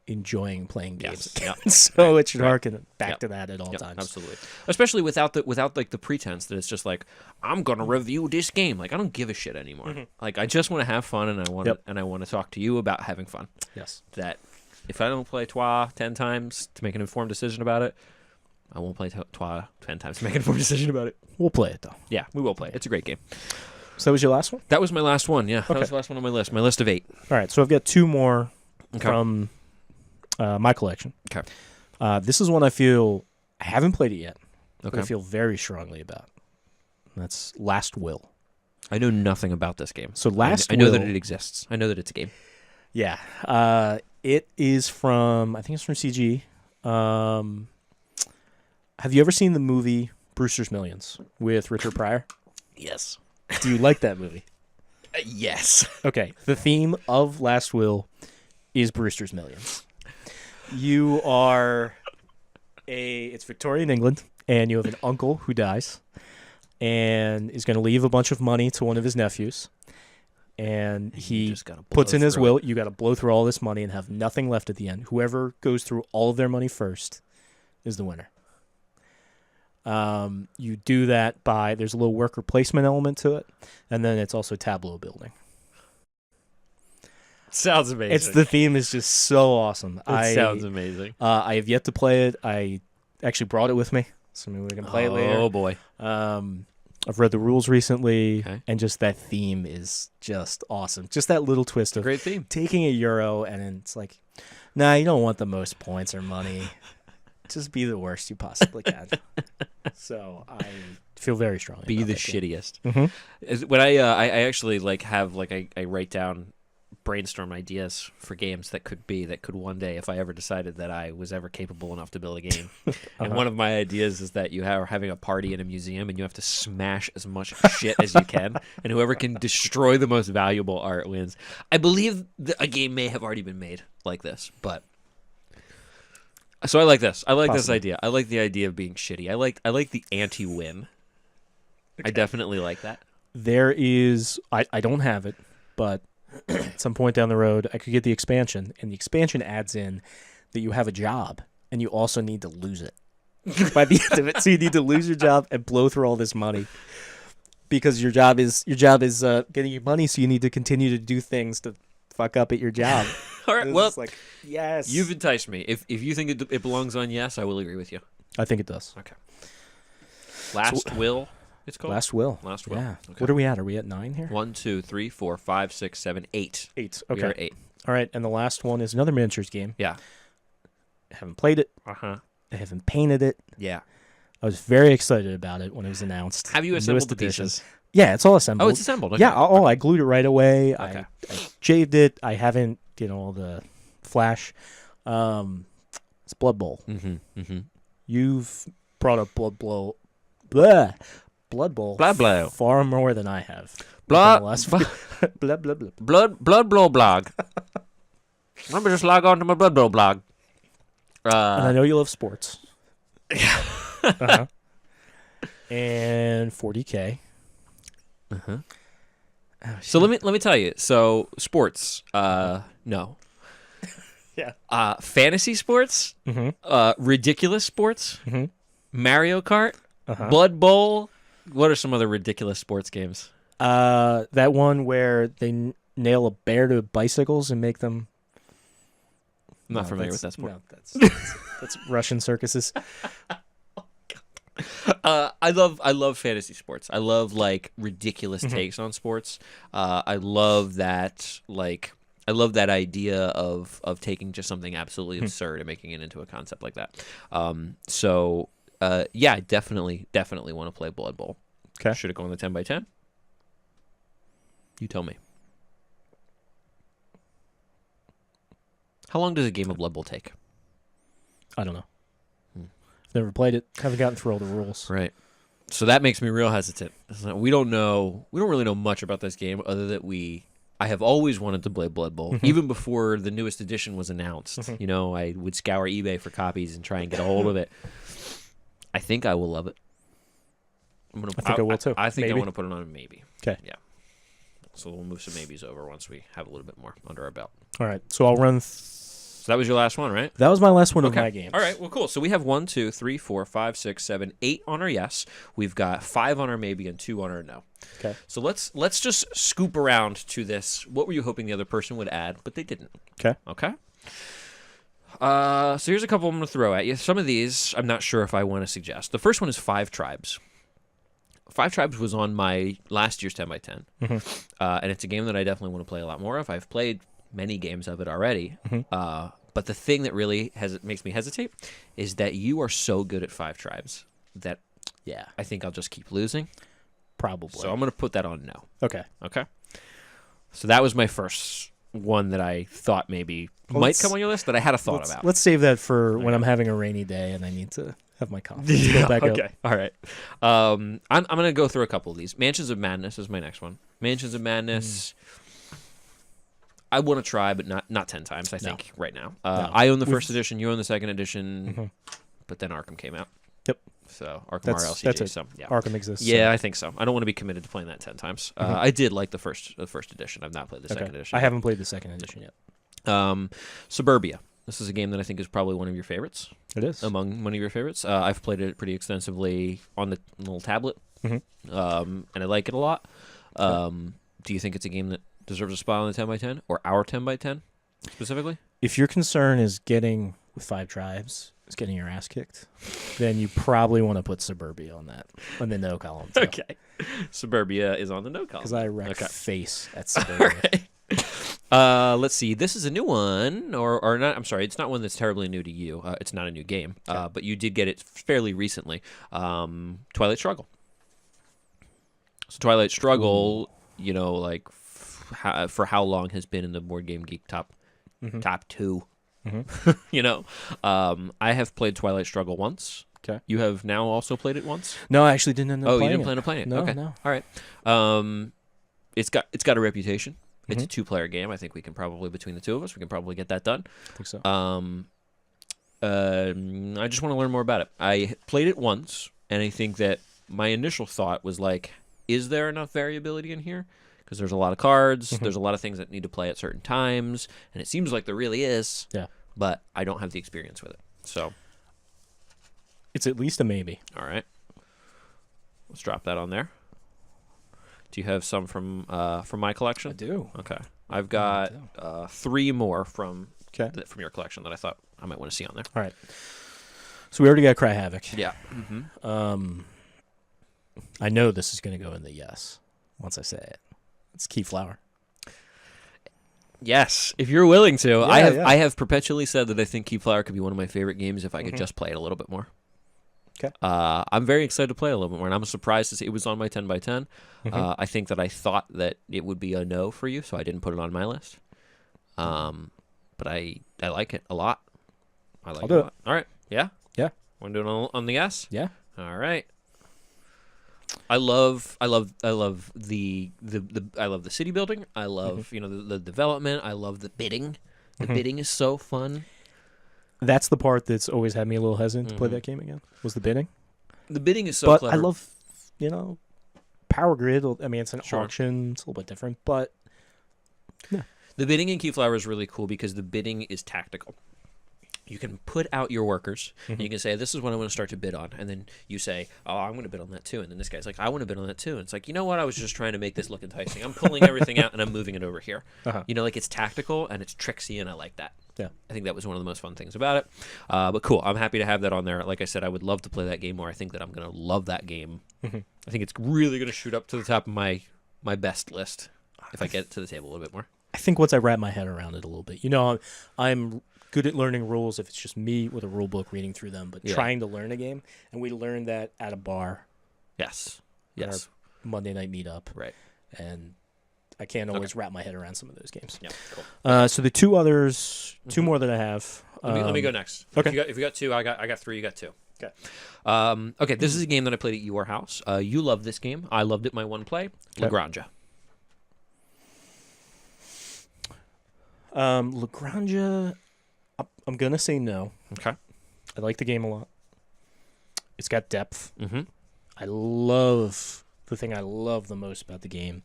enjoying playing games. Yes. Yep. So it should harken back to that at all times. Absolutely. Especially without the pretense that it's just like, I'm gonna review this game. Like, I don't give a shit anymore. Like, I just want to have fun, and I want to talk to you about having fun. Yes. That if I don't play Troyes 10 times to make an informed decision about it, I won't play Troyes 10 times to make an informed decision about it. We'll play it, though. Yeah, we will play it. It's a great game. So that was your last one? That was my last one, yeah. That was the last one on my list. My list of 8. All right, so I've got 2 more from my collection. Okay. This is one I haven't played it yet, but Okay. I feel very strongly about. That's Last Will. I know nothing about this game. So Last I know Will, that it exists. I know that it's a game. Yeah. It is from, I think it's from CG. Have you ever seen the movie Brewster's Millions with Richard Pryor? Yes. Do you like that movie? Yes. Okay. The theme of Last Will is Brewster's Millions. You are it's Victorian England, and you have an uncle who dies and is going to leave a bunch of money to one of his nephews. And he puts in his will, you got to blow through all this money and have nothing left at the end. Whoever goes through all of their money first is the winner. You do that there's a little worker placement element to it, and then it's also tableau building. Sounds amazing. The theme is just so awesome. It sounds amazing. I have yet to play it. I actually brought it with me, so maybe we can play it later. Oh boy. I've read the rules recently, and just that theme is just awesome. Just that little twist of great theme. Taking a Euro, and it's like, nah, you don't want the most points or money. Just be the worst you possibly can. So I feel very strongly. Be about the that shittiest. Mm-hmm. When I actually I write down, brainstorm ideas for games that could one day, if I ever decided that I was ever capable enough to build a game. And one of my ideas is that you are having a party in a museum and you have to smash as much shit as you can, and whoever can destroy the most valuable art wins. I believe a game may have already been made like this, but so I like this. I like this idea. I like the idea of being shitty. I like the anti-win. Okay. I definitely like that. There is I don't have it, but at some point down the road, I could get the expansion, and the expansion adds in that you have a job, and you also need to lose it by the end of it. So you need to lose your job and blow through all this money, because your job is getting you money, so you need to continue to do things to fuck up at your job. All right, well, like, yes, you've enticed me. If you think it belongs on yes, I will agree with you. I think it does. Okay. Last Will. It's called Last Will. Last Will. Yeah. Okay. What are we at? Are we at 9 here? 1, 2, 3, 4, 5, 6, 7, 8. 8. We are Okay. at 8. All right, and the last one is another miniatures game. Yeah. I haven't played it. Uh-huh. I haven't painted it. Yeah. I was very excited about it when it was announced. Have you The assembled newest the edition. pieces? Yeah, it's all assembled. Oh, it's assembled. Okay. Yeah, I glued it right away. Okay. I shaved it. I haven't, all the flash. It's Blood Bowl. You've brought up Blood Bowl. Blood Bowl. Blood Bowl. Far more than I have. Blood. Blah, blah, blah. Blood Blow blog. Let me just log on to my Blood Blow blog. And I know you love sports. Uh-huh. And 40K. Uh-huh. So let me tell you. So sports, no. Yeah. Fantasy sports, ridiculous sports, Mario Kart, Blood Bowl. What are some other ridiculous sports games? That one where they nail a bear to bicycles and make them. I'm not familiar with that sport. No, that's Russian circuses. I love fantasy sports. I love like ridiculous takes on sports. I love that idea of taking just something absolutely absurd and making it into a concept like that. Yeah, I definitely want to play Blood Bowl. Okay. Should it go on the 10x10? You tell me. How long does a game of Blood Bowl take? I don't know. Never played it. Haven't gotten through all the rules. Right. So that makes me real hesitant. We don't really know much about this game other than I have always wanted to play Blood Bowl, even before the newest edition was announced. I would scour eBay for copies and try and get a hold of it. I think I will love it. I think I will too. I think maybe. I want to put it on a maybe. Okay. Yeah. So we'll move some maybes over once we have a little bit more under our belt. All right. So I'll run. So that was your last one, right? That was my last one of my games. All right. Well, cool. So we have 1, 2, 3, 4, 5, 6, 7, 8 on our yes. We've got 5 on our maybe and 2 on our no. Okay. So let's just scoop around to this. What were you hoping the other person would add, but they didn't? Okay. Okay. So here's a couple I'm going to throw at you. Some of these I'm not sure if I want to suggest. The first one is 5 Tribes. 5 Tribes was on my last year's 10x10, and it's a game that I definitely want to play a lot more of. I've played many games of it already, but the thing that really makes me hesitate is that you are so good at 5 Tribes that I think I'll just keep losing. Probably. So I'm going to put that on no. Okay. Okay. So that was my first one that I thought maybe might come on your list that I had a thought about. Let's save that for when I'm having a rainy day and I need to have my coffee. Go back okay. up. All right. I'm going to go through a couple of these. Mansions of Madness is my next one. Mansions of Madness, I want to try, but not 10 times, I think, right now. No. I own the first edition. You own the second edition. But then Arkham came out. Yep. So Arkham That's RLCG. it. So, yeah. Arkham exists. Yeah, I think so. I don't want to be committed to playing that 10 times. I did like the first edition. I've not played the second edition. I haven't played the second edition yet. Suburbia. This is a game that I think is probably one of your favorites. It is. Among one of your favorites. I've played it pretty extensively on the little tablet, and I like it a lot. Do you think it's a game that deserves a spot on the 10x10 or our 10x10 specifically? If your concern is getting with 5 Tribes, is getting your ass kicked, then you probably want to put Suburbia on the no column. Too. Okay. Suburbia is on the no column. Because I wreck face at All Suburbia. right. Let's see. This is a new one, or not. I'm sorry, it's not one that's terribly new to you. It's not a new game, but you did get it fairly recently. Twilight Struggle. So Twilight Struggle, for how long has been in the Board Game Geek top 2. I have played Twilight Struggle once. Okay. You have now also played it once? No, I actually didn't end up playing it. Oh, you didn't plan on playing it? No, okay. no. All right. It's got a reputation. It's a 2-player game. I think we can probably, between the two of us, we can probably get that done. I think so. I just want to learn more about it. I played it once, and I think that my initial thought was like, is there enough variability in here? Because there's a lot of cards, there's a lot of things that need to play at certain times, and it seems like there really is. Yeah. But I don't have the experience with it. So it's at least a maybe. All right. Let's drop that on there. Do you have some from my collection? I do. Okay. I've got 3 more from your collection that I thought I might want to see on there. All right. So we already got Cry Havoc. Yeah. I know this is going to go in the yes once I say it. It's Keyflower. Yes, if you're willing to. Yeah, I have perpetually said that I think Keyflower could be one of my favorite games if I could just play it a little bit more. Okay. I'm very excited to play a little bit more, and I'm surprised to see it was on my 10 by 10. I think that I thought that it would be a no for you, so I didn't put it on my list. But I like it a lot. I like I'll it do a lot. All right. Yeah? Yeah. Want to do it on the yes? Yeah. All right. I love the I love the city building. I love the development. I love the bidding. The bidding is so fun. That's the part that's always had me a little hesitant to play that game again. Was the bidding? The bidding is so but clever. I love, Power Grid. I mean, it's an Sure. auction. It's a little bit different, but yeah. The bidding in Keyflower is really cool because the bidding is tactical. You can put out your workers, and you can say, this is what I want to start to bid on. And then you say, oh, I'm going to bid on that too. And then this guy's like, I want to bid on that too. And it's like, you know what? I was just trying to make this look enticing. I'm pulling everything out, and I'm moving it over here. It's tactical, and it's tricksy, and I like that. Yeah. I think that was one of the most fun things about it. But cool. I'm happy to have that on there. Like I said, I would love to play that game more. I think that I'm going to love that game. I think it's really going to shoot up to the top of my best list if I get it to the table a little bit more. I think once I wrap my head around it a little bit, I'm good at learning rules if it's just me with a rule book reading through them, but trying to learn a game, and we learned that at a bar. Yes. Our Monday night meetup. Right. And I can't always wrap my head around some of those games. Yeah, cool. So the two others, two more that I have. Let me go next. Okay. If you got two, I got three. You got two. Okay. Okay. This is a game that I played at your house. You loved this game. I loved it. My one play. Okay. Lagrange. Lagrange, I'm gonna say no. Okay. I like the game a lot. It's got depth. Mm-hmm. The thing I love the most about the game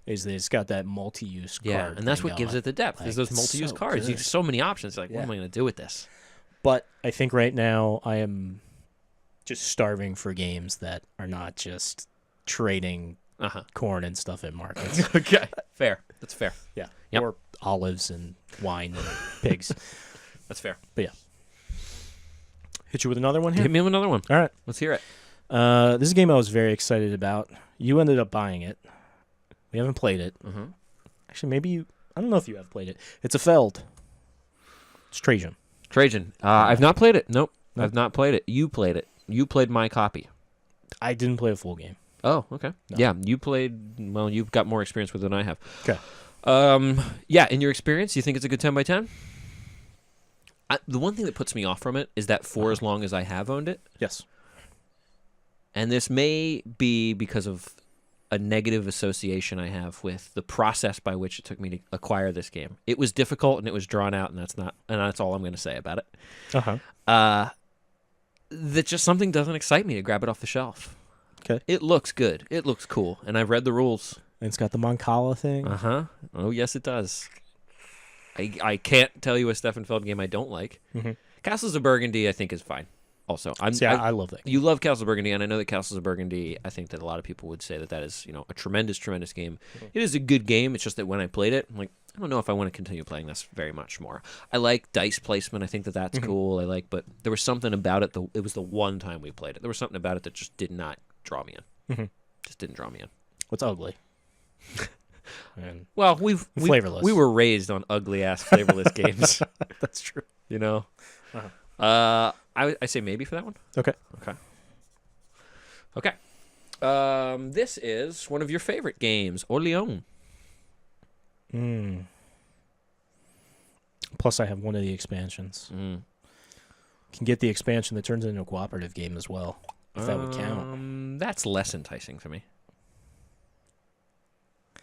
is that it's got that multi-use card. Yeah, and that's what gives it the depth. Is those it's multi-use so cards. good. You have so many options. Like, what am I going to do with this? But I think right now I am just starving for games that are not just trading corn and stuff at markets. Okay. Fair. That's fair. Yeah. Yep. Or olives and wine and pigs. That's fair. But yeah. Hit you with another one here? Hit me with another one. All right. Let's hear it. This is a game I was very excited about. You ended up buying it. We haven't played it. Actually, maybe you... I don't know if you have played it. It's a Feld. It's Trajan. I've not played it. Nope. I've not played it. You played it. You played my copy. I didn't play a full game. Oh, okay. No. Yeah, you played... Well, you've got more experience with it than I have. Okay. Yeah, in your experience, you think it's a good 10 by 10? The one thing that puts me off from it is that for as long as I have owned it... Yes. And this may be because of a negative association I have with the process by which it took me to acquire this game. It was difficult and it was drawn out, and that's all I'm going to say about it. That just something doesn't excite me to grab it off the shelf. Okay. It looks good. It looks cool, and I've read the rules. And it's got the Moncala thing. Oh yes, it does. I can't tell you a Stefan Feld game I don't like. Castles of Burgundy I think is fine. Also, I love that game. You love Castles of Burgundy, and I know that Castles of Burgundy, I think that a lot of people would say that is, a tremendous, tremendous game. It is a good game. It's just that when I played it, I'm like, I don't know if I want to continue playing this very much more. I like dice placement. I think that that's cool. But there was something about it. It was the one time we played it. There was something about it that just did not draw me in. Just didn't draw me in. What's ugly? Well, flavorless. We were raised on ugly ass flavorless games. That's true. I say maybe for that one. Okay. This is one of your favorite games, Orleans. Plus, I have one of the expansions. Can get the expansion that turns into a cooperative game as well, if that would count. That's less enticing to me.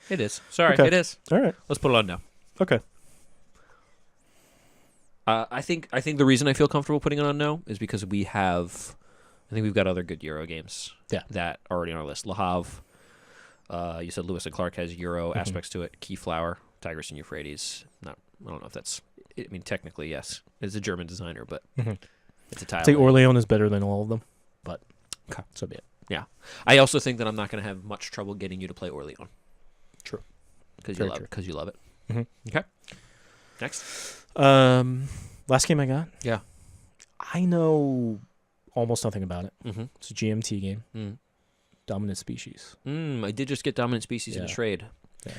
It is. Sorry, Okay. it is. All right. Let's put it on now. Okay. I think the reason I feel comfortable putting it on no is because I think we've got other good Euro games that are already on our list. Le Havre, you said Lewis and Clark has Euro aspects to it. Keyflower, Tigris and Euphrates. I don't know if that's... I mean, technically, yes. It's a German designer, but it's a tile. I think Orleans is better than all of them, but so be it. Yeah. I also think that I'm not going to have much trouble getting you to play Orleans. True. Because you love it. Okay. Next. Last game I got. Yeah. I know almost nothing about it. It's a GMT game. Dominant Species. I did just get Dominant Species in a trade. Yeah.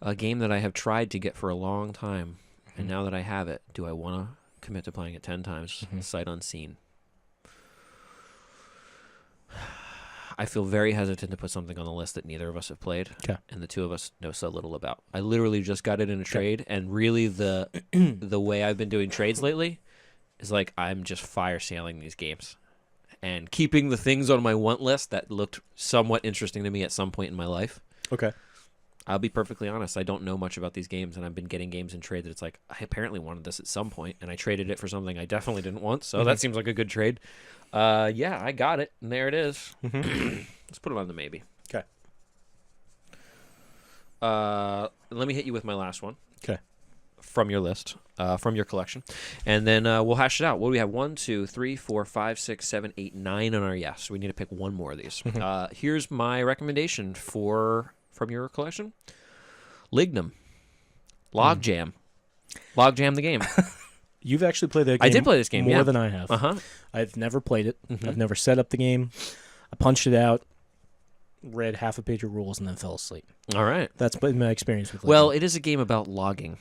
A game that I have tried to get for a long time. And now that I have it, do I want to commit to playing it 10 times, sight unseen? I feel very hesitant to put something on the list that neither of us have played, and the two of us know so little about. I literally just got it in a trade, and really the the way I've been doing trades lately is like I'm just fire sailing these games and keeping the things on my want list that looked somewhat interesting to me at some point in my life. Okay. I'll be perfectly honest. I don't know much about these games, and I've been getting games in trade that it's like, I apparently wanted this at some point, and I traded it for something I definitely didn't want, so that seems like a good trade. Yeah, I got it, and there it is. Let's put it on the maybe. Okay. Let me hit you with my last one. Okay. From your list, from your collection, and then we'll hash it out. What do we have? 1, 2, 3, 4, 5, 6, 7, 8, 9 on our yes. We need to pick one more of these. Here's my recommendation from your collection. Lignum. Logjam. Logjam the game. You've actually played that game. I did play this game more than I have. I've never played it. I've never set up the game. I punched it out, read half a page of rules, and then fell asleep. All right. That's been my experience with Lignum. Well, it is a game about logging.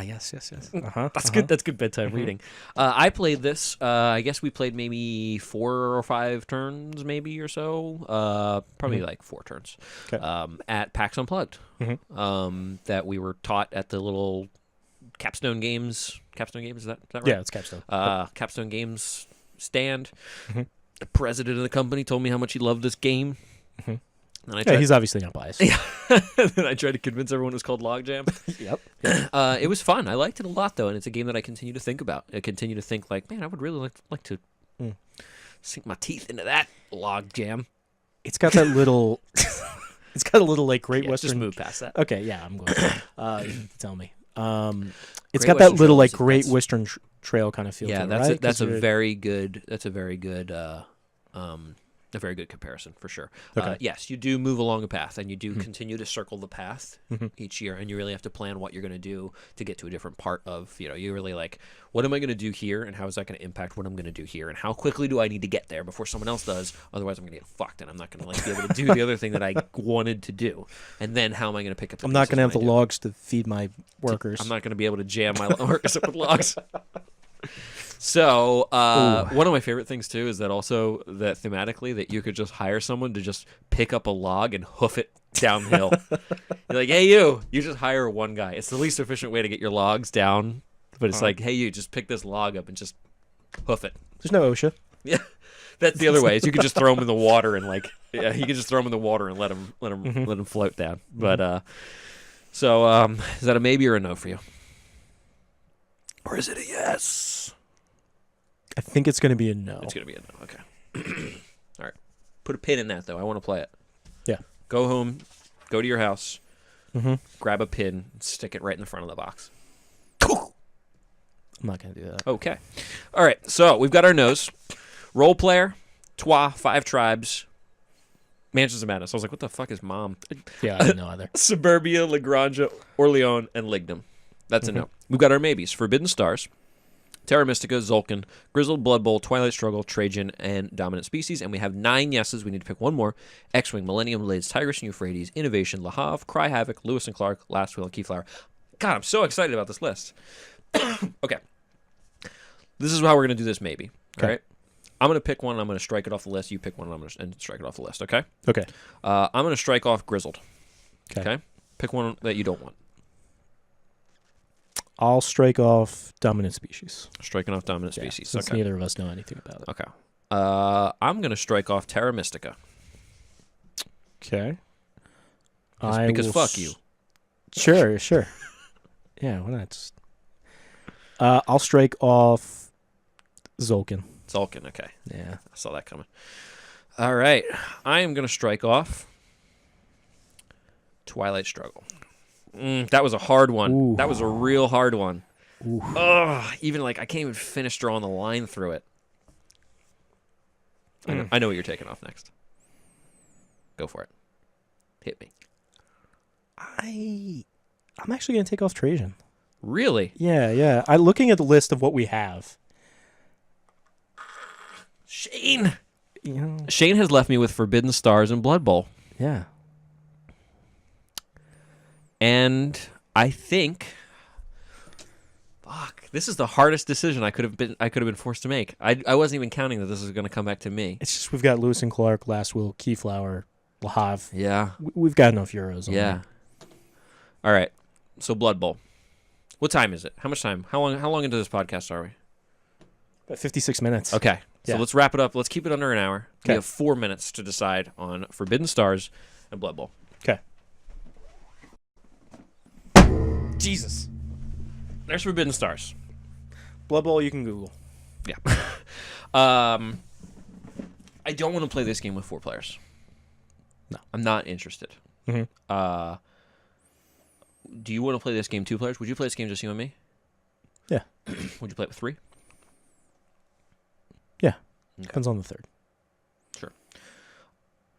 Yes. That's good. That's good bedtime reading. I played this. I guess we played maybe 4 or 5 turns, maybe or so. Probably like 4 turns. Okay. At PAX Unplugged. That we were taught at the little Capstone Games. Capstone Games, is that right? Yeah, it's Capstone. Capstone Games stand. The president of the company told me how much he loved this game. And he's obviously not biased. Yeah. And then I tried to convince everyone it was called Logjam. Yep. It was fun. I liked it a lot, though, and it's a game that I continue to think about. I continue to think, like, man, I would really like to sink my teeth into that Logjam. It's got that little... it's got a little, like, Great Western... Just move past that. Okay, yeah, I'm going to. Tell me. It's Great got that Western little, Trail like, is- Great Western Trail kind of feel Yeah, to it, right? that's a very good a very good comparison for sure. Okay. Yes, you do move along a path, and you do continue to circle the path each year, and you really have to plan what you're going to do to get to a different part of, you really like, what am I going to do here, and how is that going to impact what I'm going to do here, and how quickly do I need to get there before someone else does, otherwise I'm going to get fucked, and I'm not going to like be able to do the other thing that I wanted to do, and then how am I going to pick up the I'm not going to have the pieces logs to feed my workers. I'm not going to be able to jam my workers up with logs. So one of my favorite things too is that also that thematically that you could just hire someone to just pick up a log and hoof it downhill. You're like, hey, you just hire one guy. It's the least efficient way to get your logs down, but it's like, hey, you just pick this log up and just hoof it. There's no OSHA. Yeah, that's the other way. Is you could just throw them in the water and like, yeah, you could just throw them in the water and let them float down. But so is that a maybe or a no for you, or is it a yes? I think it's going to be a no. It's going to be a no. Okay. All right. Put a pin in that, though. I want to play it. Yeah. Go home. Go to your house. Grab a pin. And stick it right in the front of the box. I'm not going to do that. Okay. All right. So we've got our no's. Role player, Trois, 5 Tribes, Mansions of Madness. I was like, what the fuck is Mom? Yeah, I didn't know either. Suburbia, Lagrange, Orleans, and Lignum. That's a no. We've got our maybes. Forbidden Stars, Terra Mystica, Zulkin, Grizzled Blood Bowl, Twilight Struggle, Trajan, and Dominant Species. And we have 9 yeses. We need to pick one more. X-Wing, Millennium Blades, Tigris and Euphrates, Innovation, Le Havre, Cry Havoc, Lewis and Clark, Last Wheel, and Keyflower. God, I'm so excited about this list. Okay. This is how we're going to do this, maybe. Okay. All right? I'm going to pick one, and I'm going to strike it off the list. You pick one, and I'm going to strike it off the list, okay? Okay. I'm going to strike off Grizzled. Okay. Okay? Pick one that you don't want. I'll strike off Dominant Species. Striking off Dominant Species. Since Okay. neither of us know anything about it. Okay. I'm going to strike off Terra Mystica. Okay. Because fuck you. Sure. Yeah, why not? Just... I'll strike off Zulkin. Zulkin, okay. Yeah. I saw that coming. All right. I am going to strike off Twilight Struggle. That was a hard one. Ooh. That was a real hard one. Ooh. Ugh, even like I can't even finish drawing the line through it. I know what you're taking off next. Go for it. Hit me. I'm actually going to take off Trajan. Really? Yeah. I'm looking at the list of what we have. Shane. You know, Shane has left me with Forbidden Stars and Blood Bowl. yeah. And I think... Fuck. This is the hardest decision I could have been forced to make. I wasn't even counting that this was going to come back to me. It's just we've got Lewis and Clark, Last Will, Keyflower, Lahav. Yeah. We've got enough Euros. Yeah. All right. So Blood Bowl. What time is it? How much time? How long into this podcast are we? About 56 minutes. Okay. So Yeah. let's wrap it up. Let's keep it under an hour. We Okay. have 4 minutes to decide on Forbidden Stars and Blood Bowl. Okay. Jesus. There's Forbidden Stars. Blood Bowl, you can Google. Yeah. I don't want to play this game with 4 players. No. I'm not interested. Mm-hmm. Do you want to play this game 2 players? Would you play this game just you and me? Yeah. Would you play it with 3? Yeah. Okay. Depends on the third. Sure.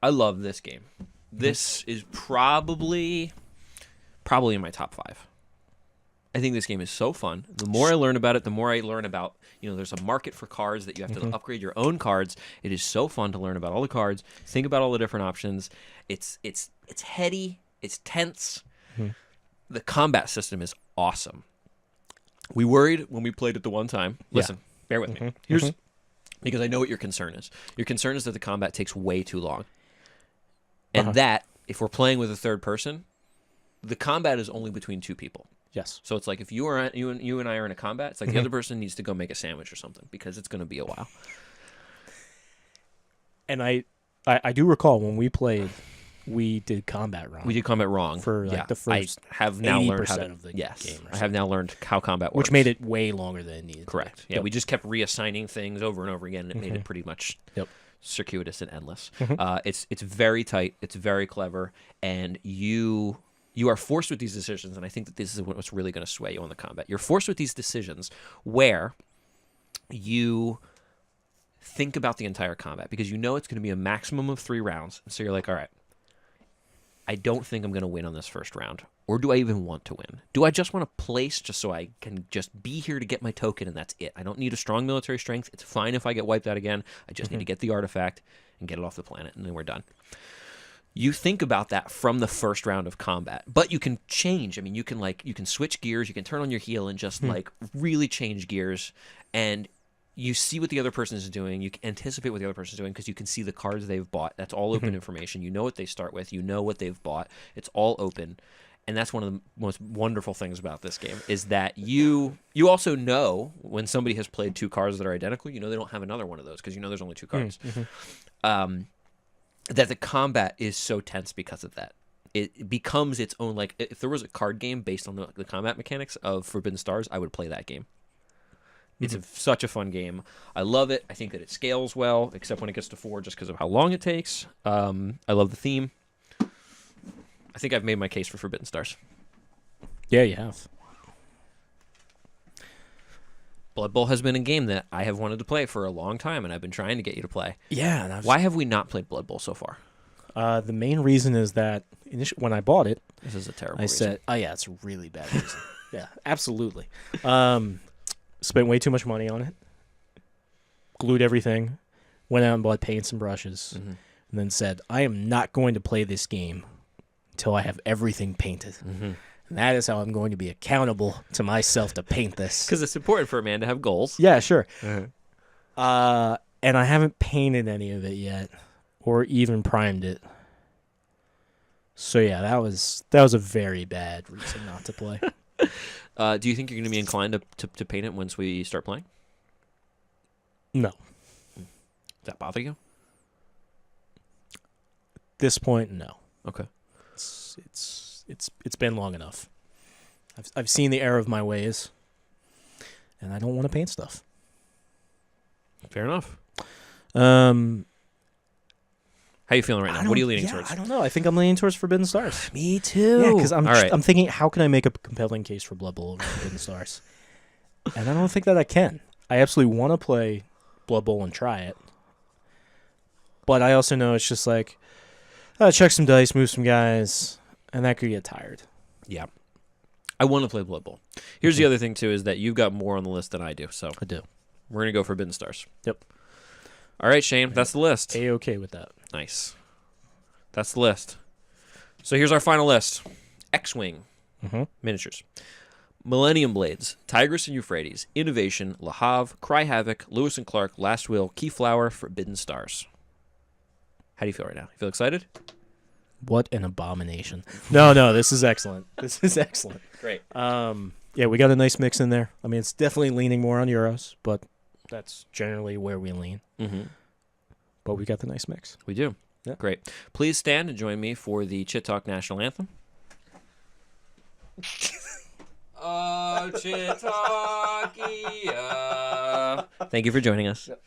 I love this game. This is probably in my top 5. I think this game is so fun. The more I learn about it, the more I learn about, there's a market for cards that you have to upgrade your own cards. It is so fun to learn about all the cards, think about all the different options. It's heady, it's tense. The combat system is awesome. We worried when we played it the one time. Listen, bear with me. Here's because I know what your concern is. Your concern is that the combat takes way too long. And that, if we're playing with a third person, the combat is only between 2 people. Yes. So it's like if you and I are in a combat, it's like the other person needs to go make a sandwich or something because it's going to be a while. And I do recall when we played, we did combat wrong. We did combat wrong for the first. I have now learned how 80% to, of the yes, game or I have now learned how combat works, which made it way longer than it needed. Correct. Yeah, we just kept reassigning things over and over again, and it made it pretty much circuitous and endless. It's very tight. It's very clever, and you are forced with these decisions, and I think that this is what's really going to sway you on the combat. You're forced with these decisions where you think about the entire combat because you know it's going to be a maximum of 3 rounds. So you're like, all right, I don't think I'm going to win on this first round. Or do I even want to win? Do I just want to place just so I can just be here to get my token and that's it? I don't need a strong military strength. It's fine if I get wiped out again. I just need to get the artifact and get it off the planet, and then we're done. You think about that from the first round of combat, but you can change. I mean, you can switch gears, you can turn on your heel and just really change gears, and you see what the other person is doing. You can anticipate what the other person is doing because you can see the cards they've bought. That's all open information. You know what they start with. You know what they've bought. It's all open, and that's one of the most wonderful things about this game is that you also know when somebody has played 2 cards that are identical. You know they don't have another one of those because you know there's only 2 cards. That the combat is so tense because of that. It becomes its own, like, if there was a card game based on the combat mechanics of Forbidden Stars, I would play that game. It's such a fun game. I love it. I think that it scales well, except when it gets to 4 just because of how long it takes. I love the theme. I think I've made my case for Forbidden Stars. Yeah, you have. Blood Bowl has been a game that I have wanted to play for a long time, and I've been trying to get you to play. Yeah. Why have we not played Blood Bowl so far? The main reason is that when I bought it, This is a terrible I reason. said, "Oh yeah, it's a really bad reason." Yeah, absolutely. Spent way too much money on it. Glued everything. Went out and bought paints and brushes, and then said, "I am not going to play this game until I have everything painted." And that is how I'm going to be accountable to myself to paint this. Because it's important for a man to have goals. Yeah, sure. And I haven't painted any of it yet, or even primed it. So yeah, that was a very bad reason not to play. Do you think you're going to be inclined to paint it once we start playing? No. Does that bother you? At this point, no. Okay. It's been long enough. I've seen the error of my ways, and I don't want to paint stuff. Fair enough. How you feeling right now? What are you leaning towards? I don't know. I think I'm leaning towards Forbidden Stars. Me too. Yeah, because All right. I'm thinking, how can I make a compelling case for Blood Bowl over Forbidden Stars? And I don't think that I can. I absolutely want to play Blood Bowl and try it, but I also know it's just like, check some dice, move some guys, and that could get tired. Yeah. I want to play Blood Bowl. Here's the other thing, too, is that you've got more on the list than I do. So I do. we're going to go Forbidden Stars. Yep. All right, Shane. That's the list. A-okay with that. Nice. That's the list. So here's our final list. X-Wing miniatures. Millennium Blades, Tigris and Euphrates, Innovation, Le Havre, Cry Havoc, Lewis and Clark, Last Will, Keyflower, Forbidden Stars. How do you feel right now? You feel excited? What an abomination. No, this is excellent. This is excellent. Great. Yeah, we got a nice mix in there. I mean, it's definitely leaning more on Euros, but that's generally where we lean. Mm-hmm. But we got the nice mix. We do. Yeah. Great. Please stand and join me for the Chit Talk National Anthem. Oh, Chit Talk, yeah. Thank you for joining us. Yep.